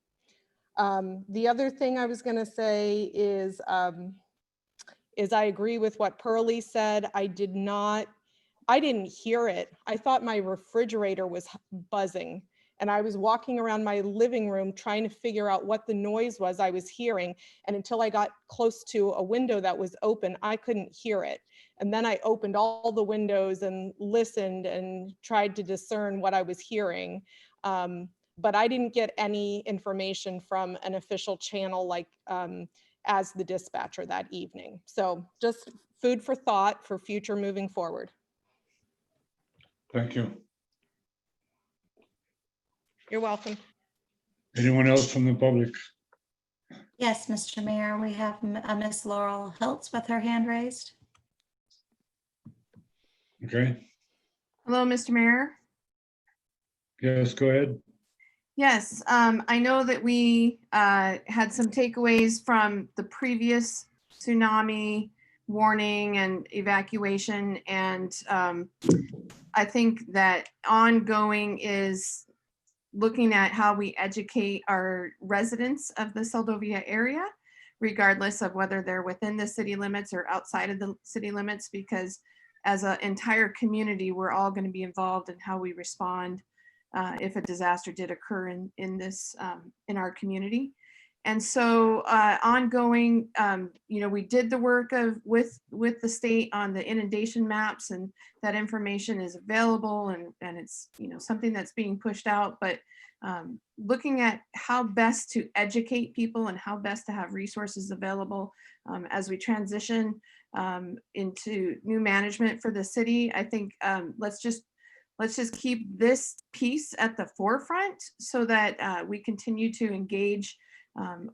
The other thing I was going to say is I agree with what Pearlie said. I didn't hear it. I thought my refrigerator was buzzing. And I was walking around my living room trying to figure out what the noise was I was hearing. And until I got close to a window that was open, I couldn't hear it. And then I opened all the windows and listened and tried to discern what I was hearing. But I didn't get any information from an official channel like as the dispatcher that evening. So just food for thought for future moving forward. Thank you. You're welcome. Anyone else from the public? Yes, Mr. Mayor, we have Miss Laurel Hiltz with her hand raised. Okay, Hello, Mr. Mayor. yes, go ahead. Yes, I know that we had some takeaways from the previous tsunami warning and evacuation, and I think that ongoing is looking at how we educate our residents of the Seldovia area, regardless of whether they're within the city limits or outside of the city limits, because as an entire community, we're all going to be involved in how we respond if a disaster did occur in this in our community. And so ongoing, we did the work with the state on the inundation maps, and that information is available, and it's something that's being pushed out. But looking at how best to educate people and how best to have resources available as we transition into new management for the city, I think let's just keep this piece at the forefront so that we continue to engage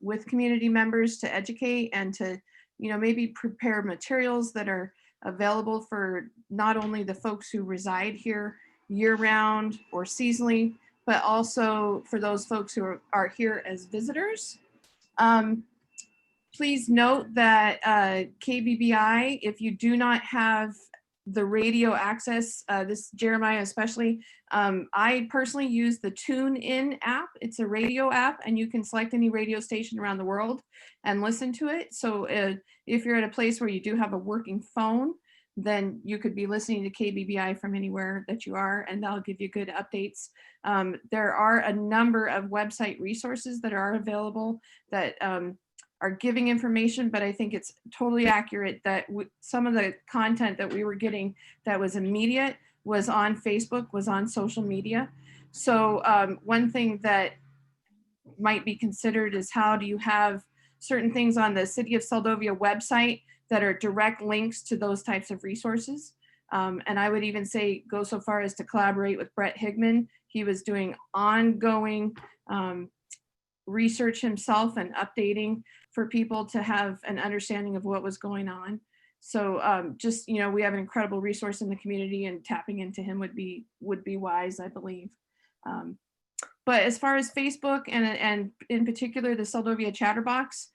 with community members to educate and to, maybe prepare materials that are available for not only the folks who reside here year round or seasonally, but also for those folks who are here as visitors. Please note that KBBI, if you do not have the radio access, this Jeremiah especially, I personally use the TuneIn app. It's a radio app, and you can select any radio station around the world and listen to it. So if you're at a place where you do have a working phone, then you could be listening to KBBI from anywhere that you are, and that'll give you good updates. There are a number of website resources that are available that are giving information, but I think it's totally accurate that some of the content that we were getting that was immediate was on Facebook, was on social media. So one thing that might be considered is how do you have certain things on the City of Seldovia website that are direct links to those types of resources. And I would even say go so far as to collaborate with Brett Higman. He was doing ongoing research himself and updating for people to have an understanding of what was going on. So just, we have an incredible resource in the community, and tapping into him would be wise, I believe. But as far as Facebook and in particular the Seldovia Chatterbox,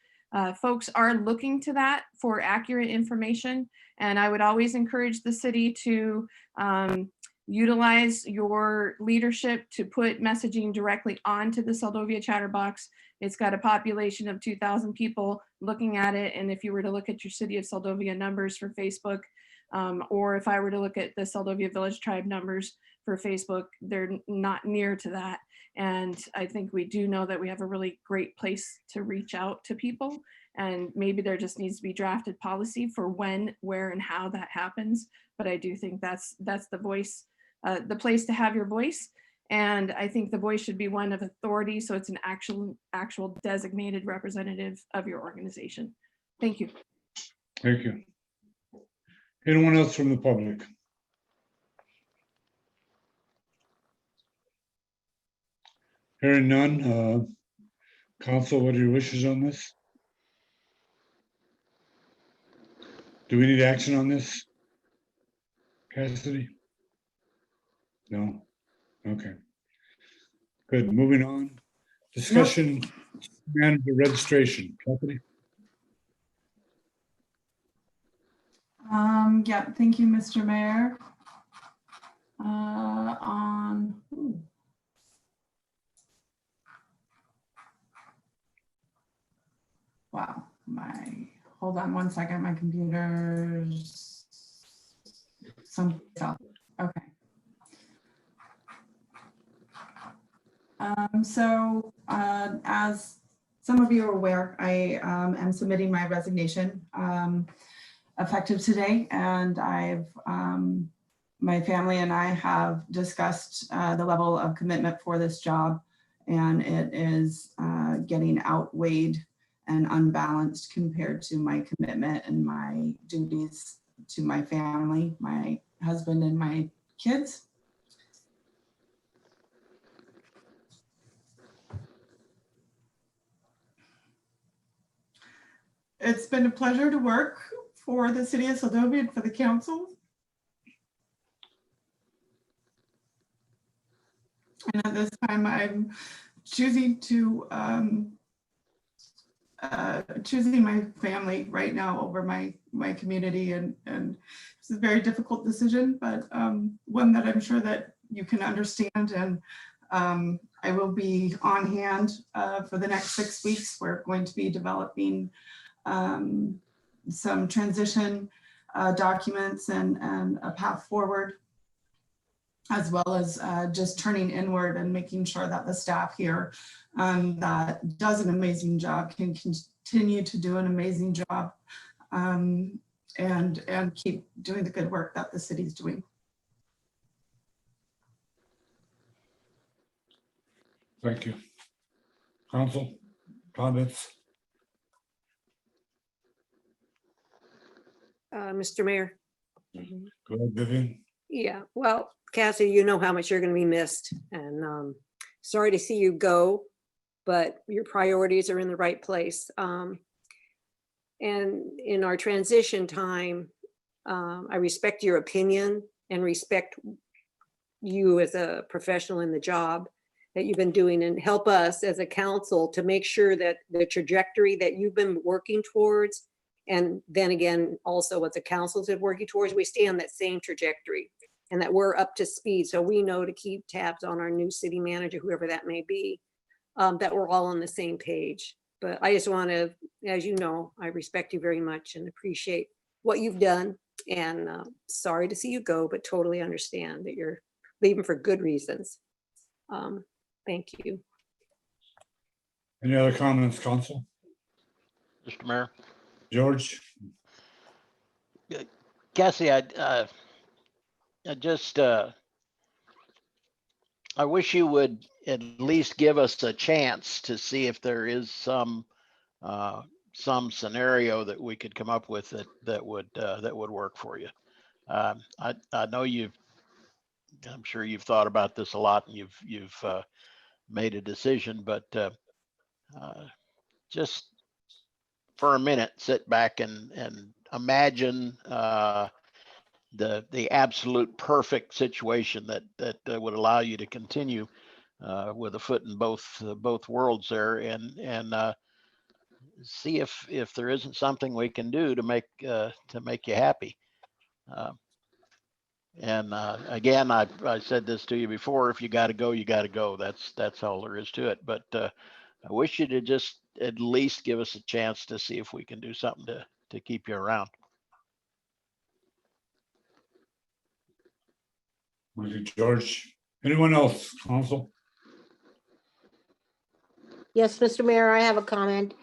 folks are looking to that for accurate information. And I would always encourage the city to utilize your leadership to put messaging directly onto the Seldovia Chatterbox. It's got a population of 2,000 people looking at it. And if you were to look at your City of Seldovia numbers for Facebook, or if I were to look at the Seldovia Village Tribe numbers for Facebook, they're not near to that. And I think we do know that we have a really great place to reach out to people. And maybe there just needs to be drafted policy for when, where, and how that happens. But I do think that's the voice, the place to have your voice. And I think the voice should be one of authority. So it's an actual designated representative of your organization. Thank you. Thank you. Anyone else from the public? Hearing none, Council, what are your wishes on this? Do we need action on this? Cassidy? No? Okay. Good, moving on. Discussion, manager registration. Cassidy? Yeah, thank you, Mr. Mayor. Wow, hold on one second, my computer's someplace else. Okay. So as some of you are aware, I am submitting my resignation effective today, and my family and I have discussed the level of commitment for this job, and it is getting outweighed and unbalanced compared to my commitment and my duties to my family, my husband, and my kids. It's been a pleasure to work for the City of Seldovia and for the council. And at this time, I'm choosing to choosing my family right now over my community, and this is a very difficult decision, but one that I'm sure that you can understand. And I will be on hand for the next 6 weeks. We're going to be developing some transition documents and a path forward, as well as just turning inward and making sure that the staff here that does an amazing job can continue to do an amazing job, and keep doing the good work that the city's doing. Thank you. Council, comments? Mr. Mayor. Go ahead, Vivian. Yeah, well, Cassie, you know how much you're going to be missed, and sorry to see you go, but your priorities are in the right place. And in our transition time, I respect your opinion and respect you as a professional in the job that you've been doing, and help us as a council to make sure that the trajectory that you've been working towards, and then again, also what the councils have working towards, we stay on that same trajectory, and that we're up to speed. So we know to keep tabs on our new city manager, whoever that may be, that we're all on the same page. But I just want to, as you know, I respect you very much and appreciate what you've done. And sorry to see you go, but totally understand that you're leaving for good reasons. Thank you. Any other comments, Council? Mr. Mayor. George? Cassie, I wish you would at least give us a chance to see if there is some scenario that we could come up with that would work for you. I know I'm sure you've thought about this a lot, and you've made a decision, but just for a minute, sit back and imagine the absolute perfect situation that would allow you to continue with a foot in both worlds there, and see if there isn't something we can do to make you happy. And again, I said this to you before: if you got to go, you got to go. That's all there is to it. But I wish you to just at least give us a chance to see if we can do something to keep you around. Thank you, George. Anyone else, Council? Yes, Mr. Mayor, I have a comment.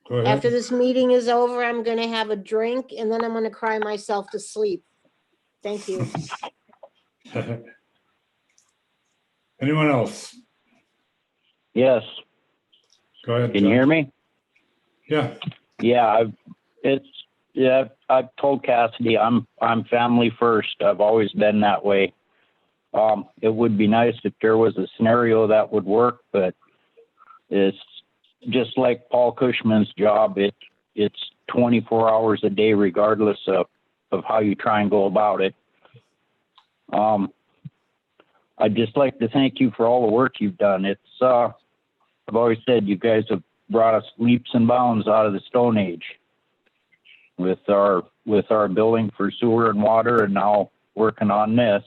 Go ahead. After this meeting is over, I'm gonna have a drink and then I'm gonna cry myself to sleep. Thank you. Anyone else? Yes. Go ahead. Can you hear me? Yeah. Yeah, I've told Cassidy I'm family first. I've always been that way. It would be nice if there was a scenario that would work, but it's just like Paul Cushman's job. It's 24 hours a day, regardless of how you try and go about it. I'd just like to thank you for all the work you've done. I've always said you guys have brought us leaps and bounds out of the Stone Age with our billing for sewer and water, and now working on this,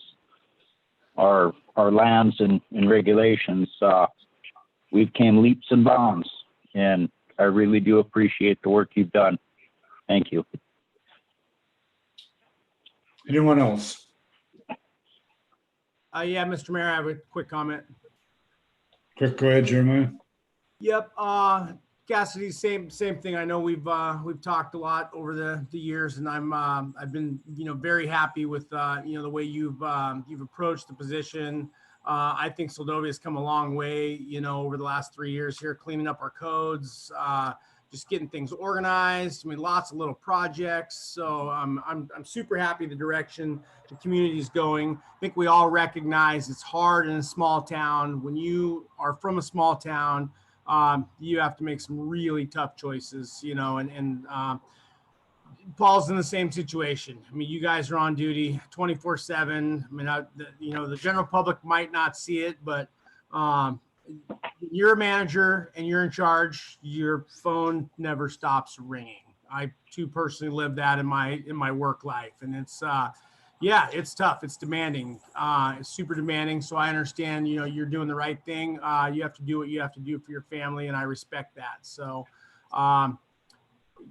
our lands and regulations. We've came leaps and bounds, and I really do appreciate the work you've done. Thank you. Anyone else? Yeah, Mr. Mayor, I have a quick comment. Quick, go ahead, Jeremiah. Yep. Cassidy, same thing. I know we've talked a lot over the years, and I've been very happy with the way you've approached the position. I think Seldovia has come a long way, over the last 3 years here, cleaning up our codes, just getting things organized. I mean, lots of little projects. So I'm super happy the direction the community is going. I think we all recognize it's hard in a small town. When you are from a small town, you have to make some really tough choices, and Paul's in the same situation. I mean, you guys are on duty 24/7. I mean, the general public might not see it, but you're a manager and you're in charge, your phone never stops ringing. I too personally live that in my work life, and it's yeah, it's tough. It's demanding. It's super demanding. So I understand, you're doing the right thing. You have to do what you have to do for your family, and I respect that. So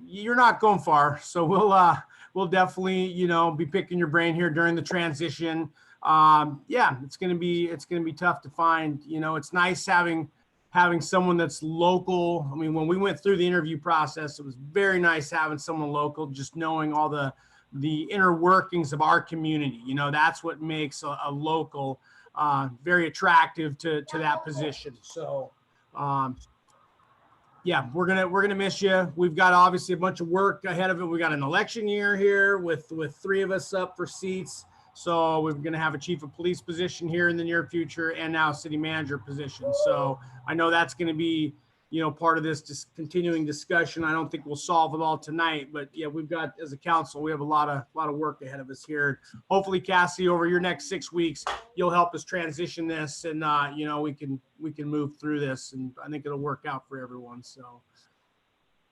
you're not going far. So we'll definitely, be picking your brain here during the transition. Yeah, it's gonna be tough to find. It's nice having someone that's local. I mean, when we went through the interview process, it was very nice having someone local, just knowing all the inner workings of our community. That's what makes a local very attractive to that position. So yeah, we're gonna miss you. We've got obviously a bunch of work ahead of it. We got an election year here with 3 of us up for seats. So we're going to have a chief of police position here in the near future, and now a city manager position. So I know that's going to be, part of this continuing discussion. I don't think we'll solve it all tonight, but yeah, we've got, as a council, we have a lot of work ahead of us here. Hopefully, Cassie, over your next 6 weeks, you'll help us transition this, and we can move through this, and I think it'll work out for everyone. So,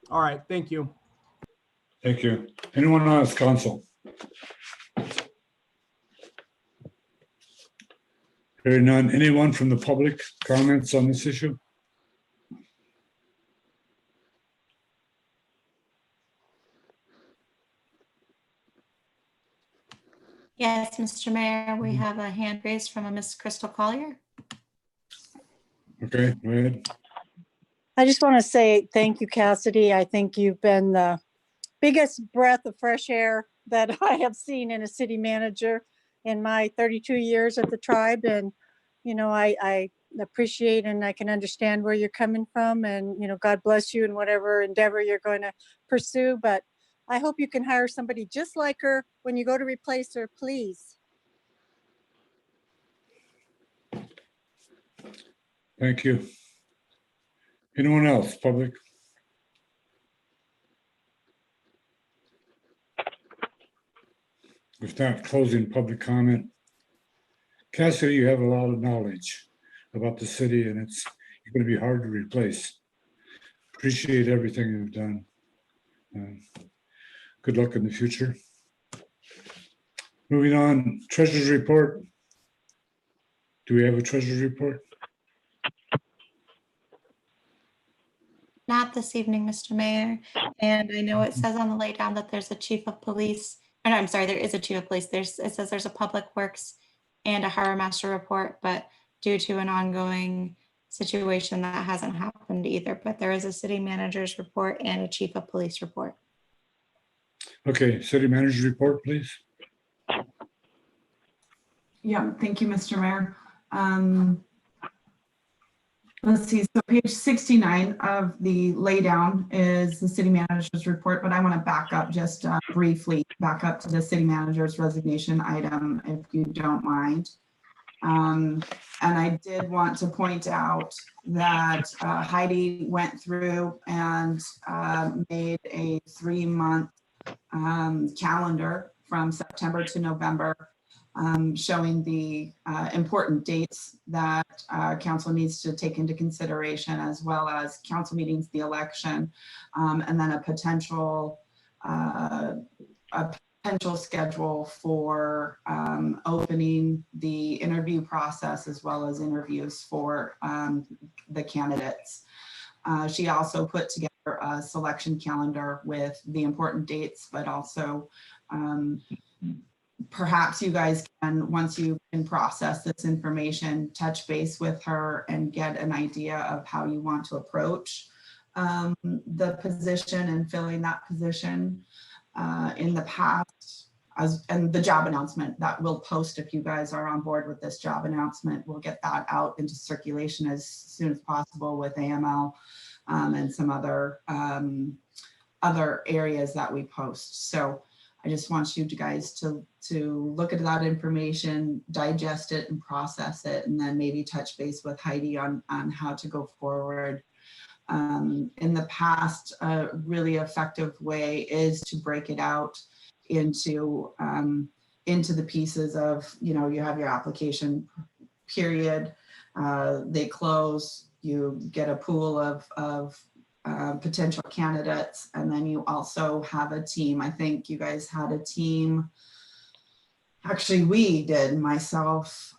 all right, thank you. Thank you. Anyone else, council? Hearing none. Anyone from the public comments on this issue? Yes, Mr. Mayor, we have a hand raised from a Miss Crystal Collier. Okay, go ahead. I just want to say thank you, Cassidy. I think you've been the biggest breath of fresh air that I have seen in a city manager in my 32 years at the tribe. And, I appreciate and I can understand where you're coming from, and, God bless you in whatever endeavor you're going to pursue. But I hope you can hire somebody just like her when you go to replace her, please. Thank you. Anyone else, public? If not, closing public comment. Cassidy, you have a lot of knowledge about the city, and it's going to be hard to replace. Appreciate everything you've done. Good luck in the future. Moving on, treasurer's report. Do we have a treasurer's report? Not this evening, Mr. Mayor. And I know it says on the laydown that there's a chief of police. Oh, no, I'm sorry, there is a chief of police. It says there's a public works and a harbor master report, but due to an ongoing situation, that hasn't happened either. But there is a city manager's report and a chief of police report. Okay, city manager's report, please. Yeah, thank you, Mr. Mayor. Let's see, so page 69 of the laydown is the city manager's report, but I want to back up just briefly, back up to the city manager's resignation item, if you don't mind. And I did want to point out that Heidi went through and made a 3-month calendar from September to November, showing the important dates that council needs to take into consideration, as well as council meetings, the election, and then a potential schedule for opening the interview process, as well as interviews for the candidates. She also put together a selection calendar with the important dates, but also perhaps you guys can, once you can process this information, touch base with her and get an idea of how you want to approach the position and filling that position. In the past, and the job announcement that we'll post, if you guys are on board with this job announcement, we'll get that out into circulation as soon as possible with AML and some other areas that we post. So I just want you guys to look at that information, digest it and process it, and then maybe touch base with Heidi on how to go forward. In the past, a really effective way is to break it out into the pieces of, you have your application period, they close, you get a pool of potential candidates, and then you also have a team. I think you guys had a team. Actually, we did, myself,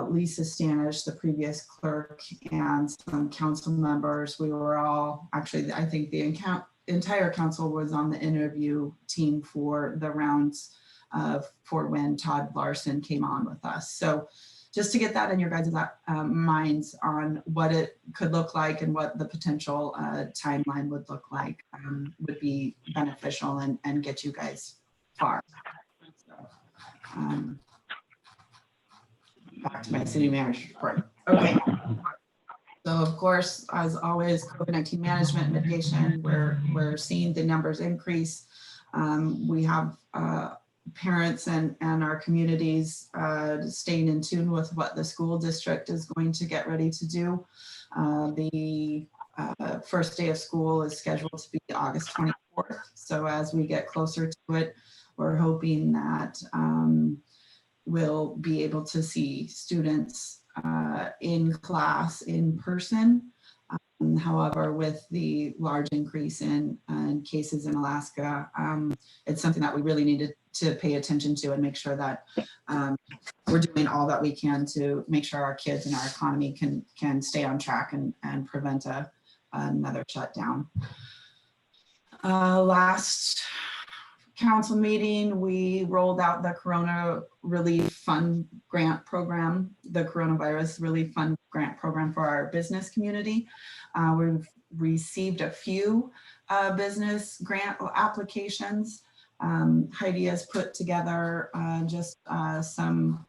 Lisa Stanish, the previous clerk, and some council members. We were all, actually, I think the entire council was on the interview team for the rounds for when Todd Larson came on with us. So just to get that in your guys' minds on what it could look like and what the potential timeline would look like would be beneficial and get you guys far. Back to my city manager report. Okay. So of course, as always, COVID-19 management mitigation, we're seeing the numbers increase. We have parents and our communities staying in tune with what the school district is going to get ready to do. The first day of school is scheduled to be August 24th. So as we get closer to it, we're hoping that we'll be able to see students in class in person. However, with the large increase in cases in Alaska, it's something that we really need to pay attention to and make sure that we're doing all that we can to make sure our kids and our economy can stay on track and prevent another shutdown. Last council meeting, we rolled out the Corona Relief Fund grant program, the Coronavirus Relief Fund grant program for our business community. We've received a few business grant applications. Heidi has put together just some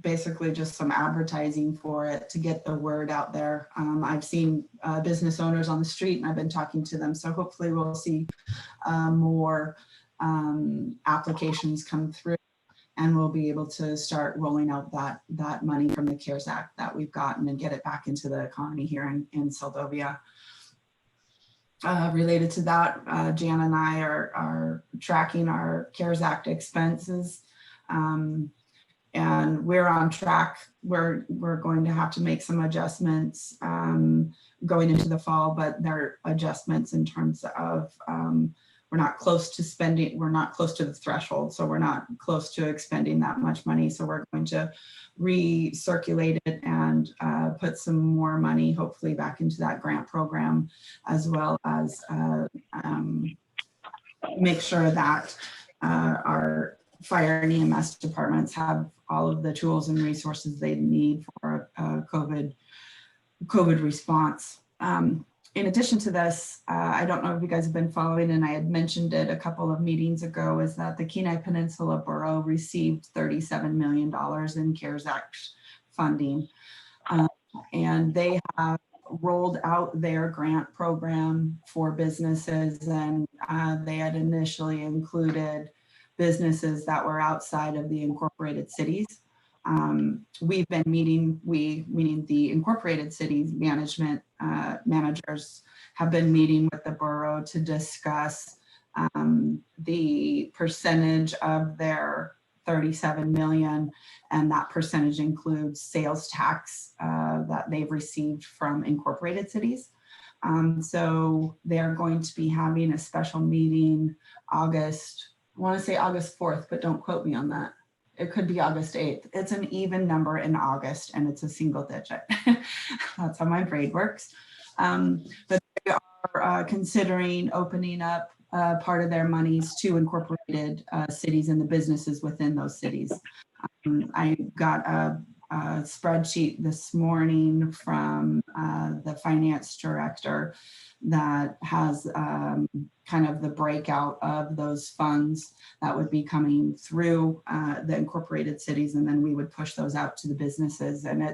basically just some advertising for it to get the word out there. I've seen business owners on the street and I've been talking to them. So hopefully we'll see more applications come through and we'll be able to start rolling out that money from the CARES Act that we've gotten and get it back into the economy here in Seldovia. Related to that, Jan and I are tracking our CARES Act expenses. And we're on track. We're going to have to make some adjustments going into the fall, but they're adjustments in terms of we're not close to spending, we're not close to the threshold, so we're not close to expending that much money. So we're going to recirculate it and put some more money, hopefully, back into that grant program, as well as make sure that our fire and EMS departments have all of the tools and resources they need for a COVID response. In addition to this, I don't know if you guys have been following, and I had mentioned it a couple of meetings ago, is that the Kenai Peninsula Borough received $37 million in CARES Act funding. And they have rolled out their grant program for businesses, and they had initially included businesses that were outside of the incorporated cities. We've been meeting, meaning the incorporated cities managers have been meeting with the borough to discuss the percentage of their 37 million, and that percentage includes sales tax that they've received from incorporated cities. So they're going to be having a special meeting August, I want to say August 4th, but don't quote me on that. It could be August 8th. It's an even number in August and it's a single digit. That's how my brain works. But they are considering opening up part of their monies to incorporated cities and the businesses within those cities. I got a spreadsheet this morning from the finance director that has kind of the breakout of those funds that would be coming through the incorporated cities, and then we would push those out to the businesses. And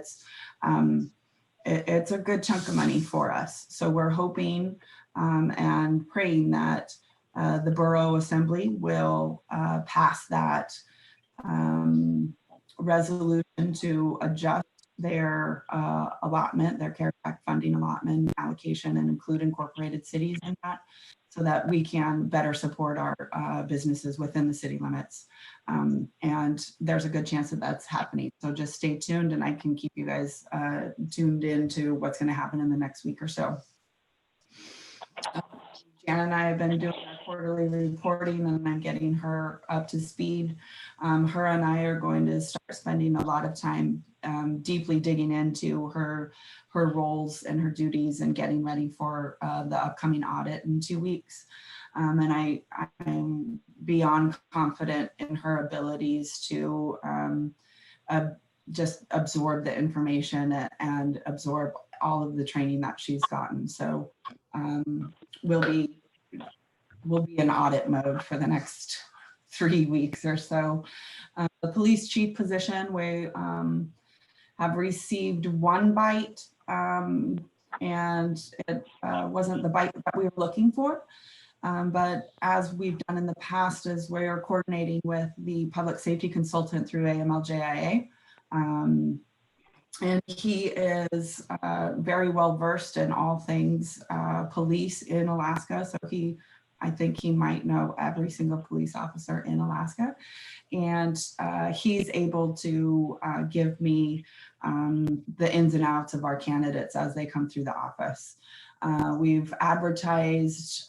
it's a good chunk of money for us. So we're hoping and praying that the Borough Assembly will pass that resolution to adjust their allotment, their CARES Act funding allotment allocation, and include incorporated cities in that. so that we can better support our businesses within the city limits. And there's a good chance that that's happening. So just stay tuned and I can keep you guys tuned into what's going to happen in the next week or so. Jan and I have been doing our quarterly reporting and I'm getting her up to speed. Her and I are going to start spending a lot of time deeply digging into her roles and her duties and getting ready for the upcoming audit in 2 weeks. And I'm beyond confident in her abilities to just absorb the information and absorb all of the training that she's gotten. So we'll be in audit mode for the next 3 weeks or so. The police chief position, we have received 1 bite and it wasn't the bite that we were looking for. But as we've done in the past, is we're coordinating with the public safety consultant through AMLJIA. And he is very well versed in all things police in Alaska. So I think he might know every single police officer in Alaska. And he's able to give me the ins and outs of our candidates as they come through the office. We've advertised,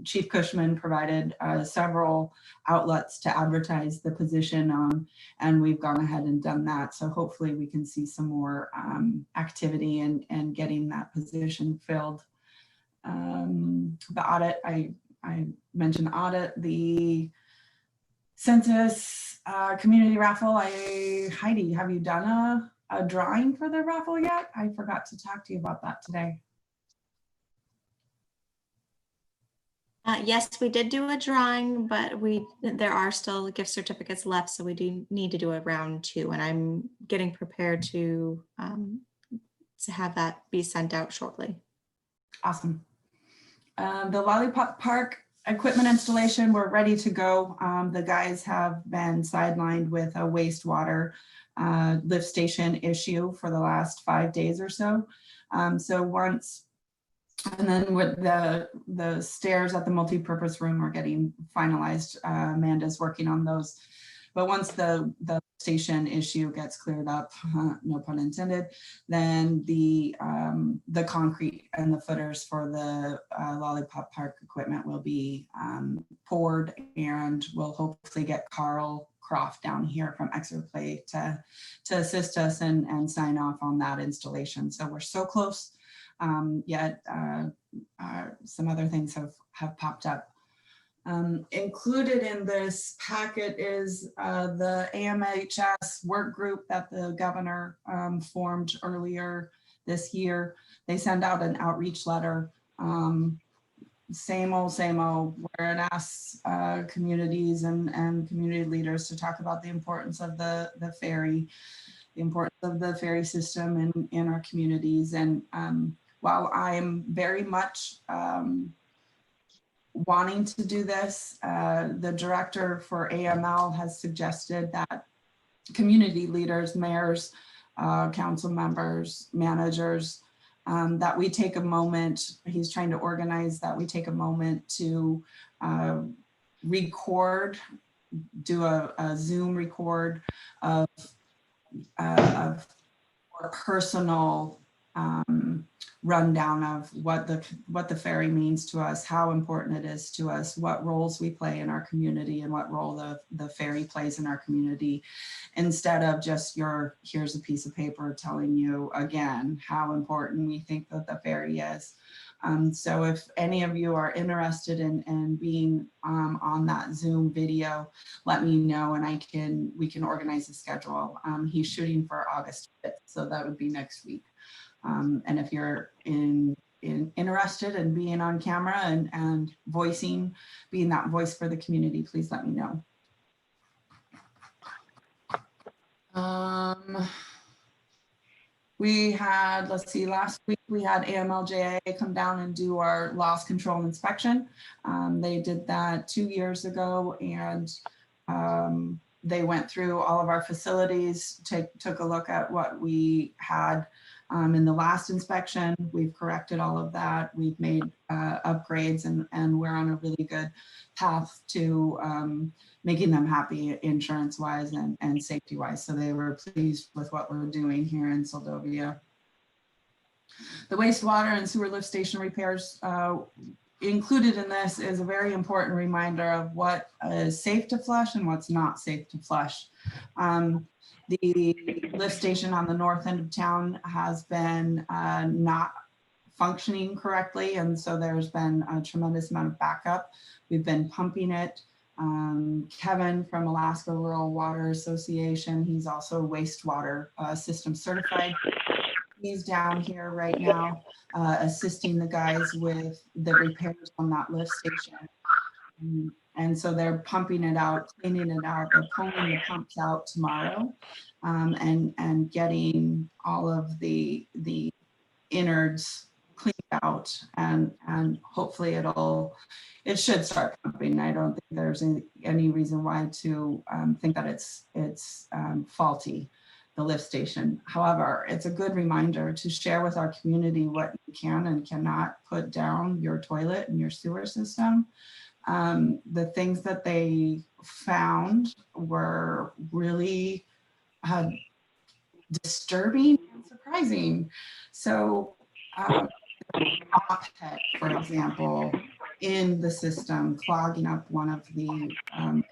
Chief Cushman provided several outlets to advertise the position on, and we've gone ahead and done that. So hopefully we can see some more activity and getting that position filled. The audit, I mentioned audit, the census community raffle. Heidi, have you done a drawing for the raffle yet? I forgot to talk to you about that today. Yes, we did do a drawing, but there are still gift certificates left, so we do need to do a round 2, and I'm getting prepared to have that be sent out shortly. Awesome. The Lollipop Park equipment installation, we're ready to go. The guys have been sidelined with a wastewater lift station issue for the last 5 days or so. And then with the stairs at the multi-purpose room are getting finalized. Amanda's working on those. But once the station issue gets cleared up, no pun intended, then the concrete and the footers for the Lollipop Park equipment will be poured, and we'll hopefully get Carl Croft down here from Exerplay to assist us and sign off on that installation. So we're so close. Yet some other things have popped up. Included in this packet is the AMHS work group that the governor formed earlier this year. They send out an outreach letter, same old, where it asks communities and community leaders to talk about the importance of the ferry, the importance of the ferry system in our communities. And while I'm very much wanting to do this, the director for AML has suggested that community leaders, mayors, council members, managers, that we take a moment, he's trying to organize that we take a moment to record, do a Zoom record of more personal rundown of what the ferry means to us, how important it is to us, what roles we play in our community, and what role the ferry plays in our community, instead of just here's a piece of paper telling you again how important we think that the ferry is. So if any of you are interested in being on that Zoom video, let me know and we can organize a schedule. He's shooting for August 5th, so that would be next week. And if you're interested in being on camera and being that voice for the community, please let me know. We had, let's see, last week we had AMLJIA come down and do our loss control inspection. They did that 2 years ago, and they went through all of our facilities, took a look at what we had In the last inspection, we've corrected all of that. We've made upgrades and we're on a really good path to making them happy insurance-wise and safety-wise. So they were pleased with what we're doing here in Seldovia. The wastewater and sewer lift station repairs included in this is a very important reminder of what is safe to flush and what's not safe to flush. The lift station on the north end of town has been not functioning correctly, and so there's been a tremendous amount of backup. We've been pumping it. Kevin from Alaska Rural Water Association, he's also wastewater system certified. He's down here right now assisting the guys with the repairs on that lift station. And so they're pumping it out, cleaning it out. They're pulling the pumps out tomorrow and getting all of the innards cleaned out, and hopefully it should start pumping. I don't think there's any reason why to think that it's faulty, the lift station. However, it's a good reminder to share with our community what you can and cannot put down your toilet and your sewer system. The things that they found were really disturbing and surprising. So mop head, for example, in the system, clogging up one of the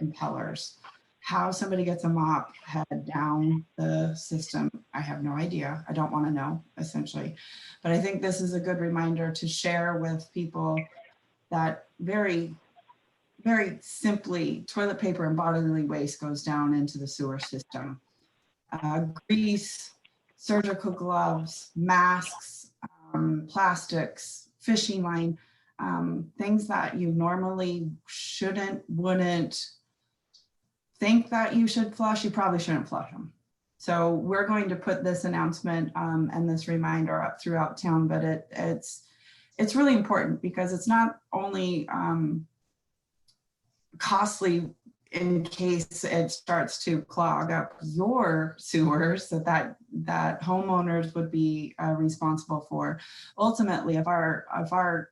impellers. How somebody gets a mop head down the system, I have no idea. I don't want to know, essentially. But I think this is a good reminder to share with people that very simply, toilet paper and bodily waste goes down into the sewer system. Grease, surgical gloves, masks, plastics, fishing line, things that you normally wouldn't think that you should flush, you probably shouldn't flush them. So we're going to put this announcement and this reminder up throughout town, but it's really important because it's not only costly in case it starts to clog up your sewers that homeowners would be responsible for. Ultimately, if our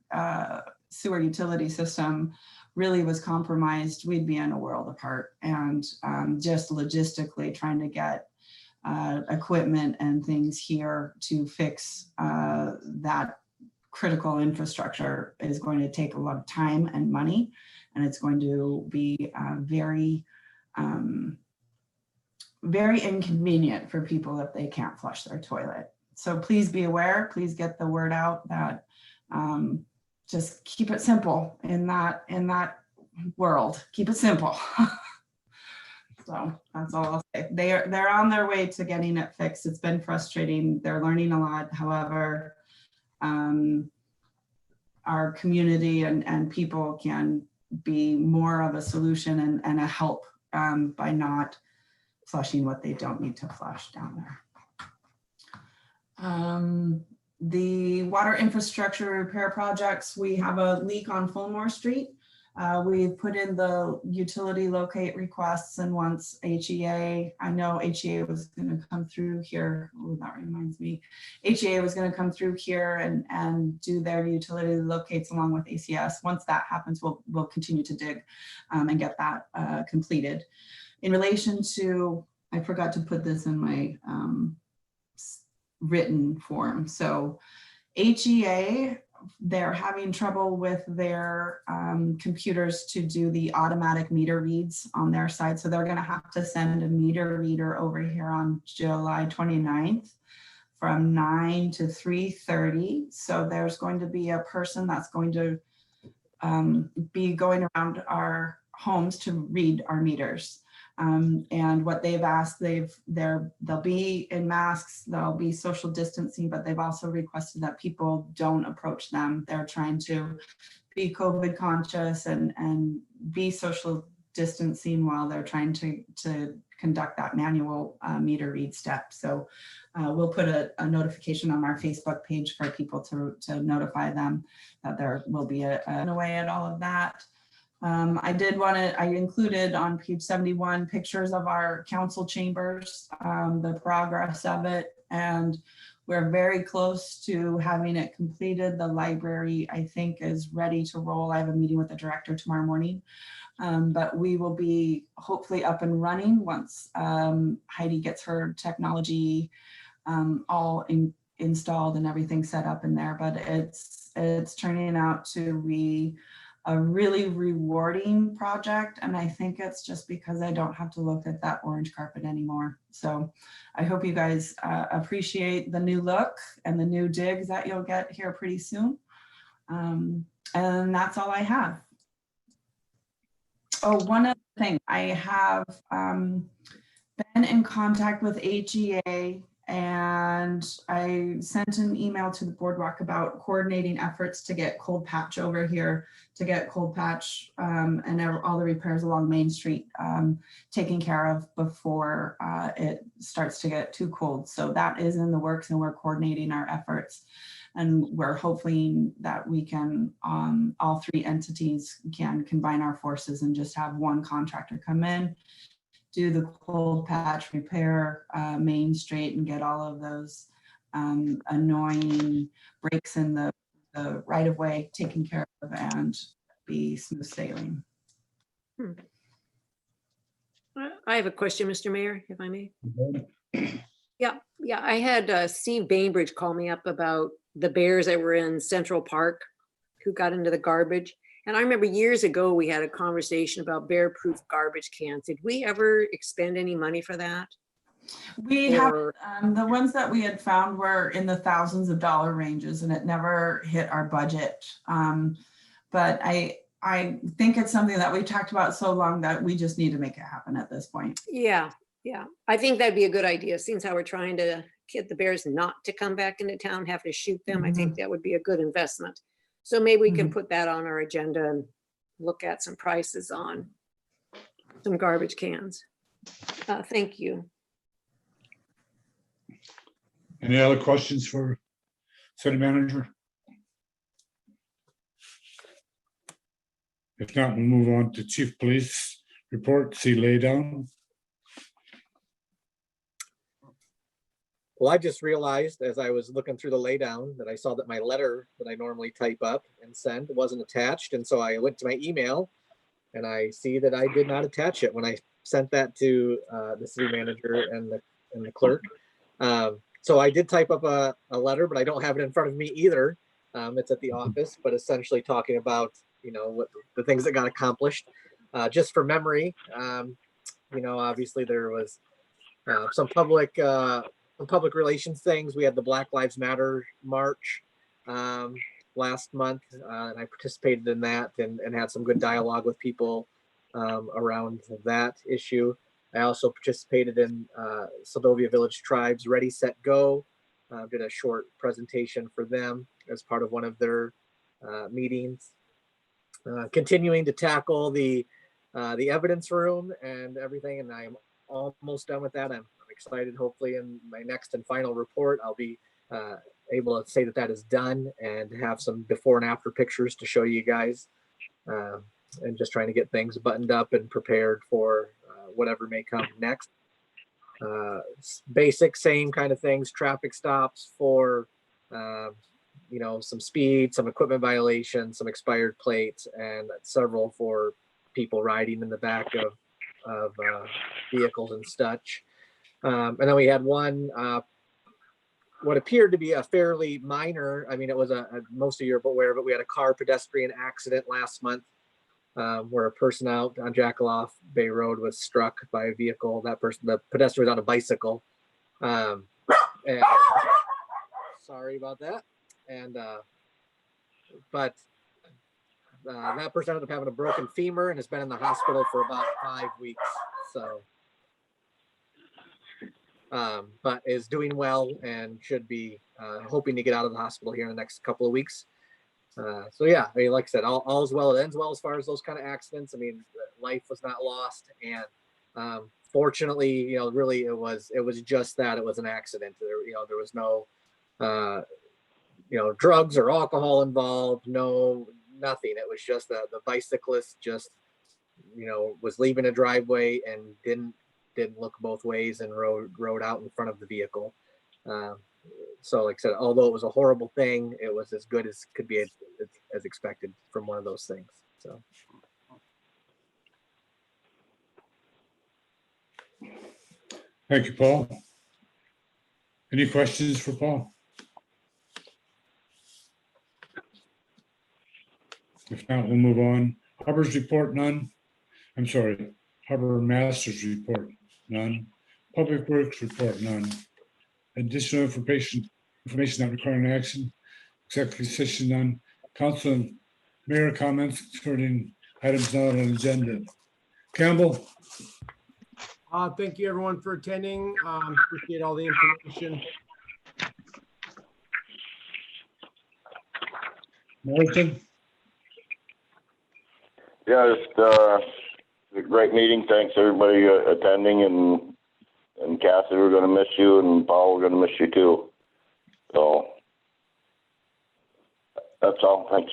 sewer utility system really was compromised, we'd be in a world apart. And just logistically trying to get equipment and things here to fix that critical infrastructure is going to take a lot of time and money, and it's going to be very inconvenient for people if they can't flush their toilet. So please be aware, please get the word out that just keep it simple in that world. Keep it simple. So that's all I'll say. They're on their way to getting it fixed. It's been frustrating. They're learning a lot. However, our community and people can be more of a solution and a help by not flushing what they don't need to flush down there. The water infrastructure repair projects, we have a leak on Fulmore Street. We've put in the utility locate requests, and once HEA, I know HEA was going to come through here. Oh, that reminds me. HEA was going to come through here and do their utility locates along with ACS. Once that happens, we'll continue to dig and get that completed. In relation to, I forgot to put this in my written form. So HEA, they're having trouble with their computers to do the automatic meter reads on their side. So they're going to have to send a meter reader over here on July 29th from 9 to 3:30. So there's going to be a person that's going to be going around our homes to read our meters. And what they've asked, they'll be in masks, there'll be social distancing, but they've also requested that people don't approach them. They're trying to be COVID conscious and be social distancing while they're trying to conduct that manual meter read step. So we'll put a notification on our Facebook page for people to notify them that there will be an away at all of that. I included on page 71 pictures of our council chambers, the progress of it, and We're very close to having it completed. The library, I think, is ready to roll. I have a meeting with the director tomorrow morning. But we will be hopefully up and running once Heidi gets her technology all installed and everything set up in there. But it's turning out to be a really rewarding project. And I think it's just because I don't have to look at that orange carpet anymore. So I hope you guys appreciate the new look and the new digs that you'll get here pretty soon. And that's all I have. Oh, one other thing, I have been in contact with HEA, and I sent an email to the Boardwalk about coordinating efforts to get cold patch over here, to get cold patch and all the repairs along Main Street taken care of before it starts to get too cold. So that is in the works, and we're coordinating our efforts. And we're hoping that we can, all three entities can combine our forces and just have one contractor come in, do the cold patch, repair Main Street, and get all of those annoying breaks in the right of way taken care of and be smooth sailing. I have a question, Mr. Mayor, if I may. Yeah, I had Steve Bainbridge call me up about the bears that were in Central Park who got into the garbage. And I remember years ago, we had a conversation about bear-proof garbage cans. Did we ever expend any money for that? We have, the ones that we had found were in the thousands of dollar ranges, and it never hit our budget. But I think it's something that we talked about so long that we just need to make it happen at this point. Yeah. I think that'd be a good idea. Seeing how we're trying to get the bears not to come back into town, have to shoot them. I think that would be a good investment. So maybe we can put that on our agenda and look at some prices on some garbage cans. Thank you. Any other questions for city manager? If not, we'll move on to chief police report, see lay down. Well, I just realized as I was looking through the laydown that I saw that my letter that I normally type up and send wasn't attached. And so I went to my email and I see that I did not attach it when I sent that to the city manager and the clerk. So I did type up a letter, but I don't have it in front of me either. It's at the office, but essentially talking about, what the things that got accomplished. Just for memory, obviously there was some public relations things. We had the Black Lives Matter march last month, and I participated in that and had some good dialogue with people around that issue. I also participated in Seldovia Village Tribes Ready, Set, Go. Did a short presentation for them as part of one of their meetings. Continuing to tackle the evidence room and everything, and I'm almost done with that. I'm excited. Hopefully in my next and final report, I'll be able to say that is done and have some before and after pictures to show you guys, and just trying to get things buttoned up and prepared for whatever may come next. Basic, same kind of things, traffic stops for, some speed, some equipment violations, some expired plates, and several for people riding in the back of vehicles and such. And then we had one, what appeared to be a fairly minor, it was most of you are aware, but we had a car pedestrian accident last month where a person out on Jackaloff Bay Road was struck by a vehicle. The pedestrian was on a bicycle. And sorry about that. And, but that person ended up having a broken femur and has been in the hospital for about 5 weeks. So, but is doing well and should be hoping to get out of the hospital here in the next couple of weeks. So yeah, like I said, all's well, it ends well as far as those kind of accidents. Life was not lost, and fortunately, really it was just that, it was an accident. There was no drugs or alcohol involved, nothing. It was just the bicyclist just was leaving a driveway and didn't look both ways and rode out in front of the vehicle. So like I said, although it was a horrible thing, it was as good as could be as expected from one of those things. So. Thank you, Paul. Any questions for Paul? If not, we'll move on. Harbor's report, none. I'm sorry, Harbor Master's report, none. Public Works report, none. Additional information not requiring action. Executive session, none. Council and mayor comments concerning items not on the agenda. Campbell? Thank you everyone for attending. Appreciate all the information. Morrison? Yeah, just a great meeting. Thanks everybody attending, and Cassie, we're gonna miss you, and Paul, we're gonna miss you too. So that's all. Thanks.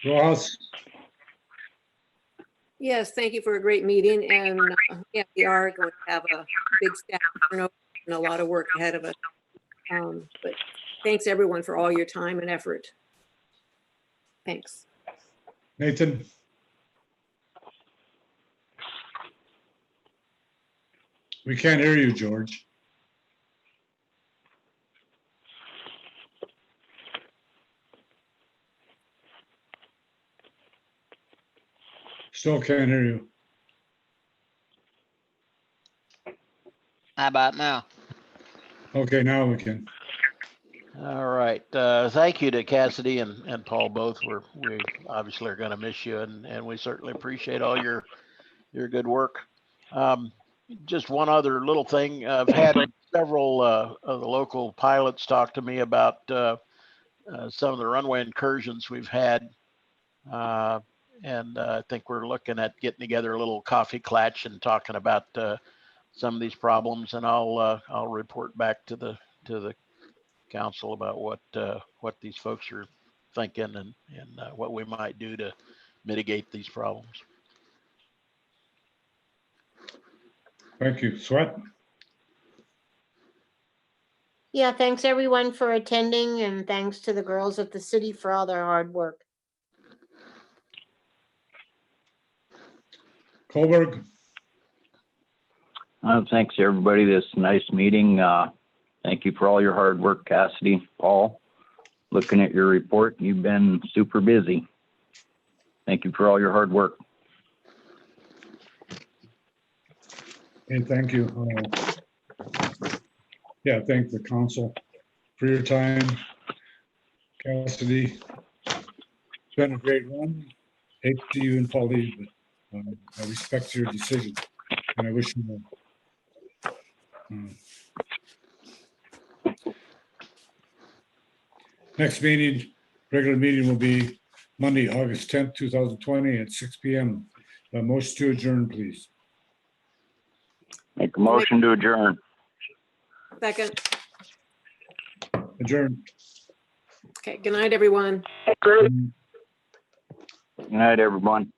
Ross? Yes, thank you for a great meeting. And yeah, we are going to have a big staff turnover and a lot of work ahead of us. But thanks everyone for all your time and effort. Thanks. Nathan? We can't hear you, George. Still can't hear you. How about now? Okay, now we can. All right. Thank you to Cassidy and Paul both. We obviously are going to miss you, and we certainly appreciate all your good work. Just one other little thing. I've had several of the local pilots talk to me about some of the runway incursions we've had. And I think we're looking at getting together a little coffee clatch and talking about some of these problems. And I'll report back to the council about what these folks are thinking and what we might do to mitigate these problems. Thank you. Sweat? Yeah, thanks everyone for attending, and thanks to the girls at the city for all their hard work. Colberg? Thanks everybody. This nice meeting. Thank you for all your hard work, Cassidy, Paul. Looking at your report, you've been super busy. Thank you for all your hard work. And thank you. Yeah, thank the council for your time. Cassidy, it's been a great run. Hate to see you and Paul leave, but I respect your decision, and I wish you well. Next meeting, regular meeting will be Monday, August 10th, 2020 at 6 p.m. Motion to adjourn, please. Make a motion to adjourn. Second. Adjourn. Okay, good night, everyone. Good night, everyone.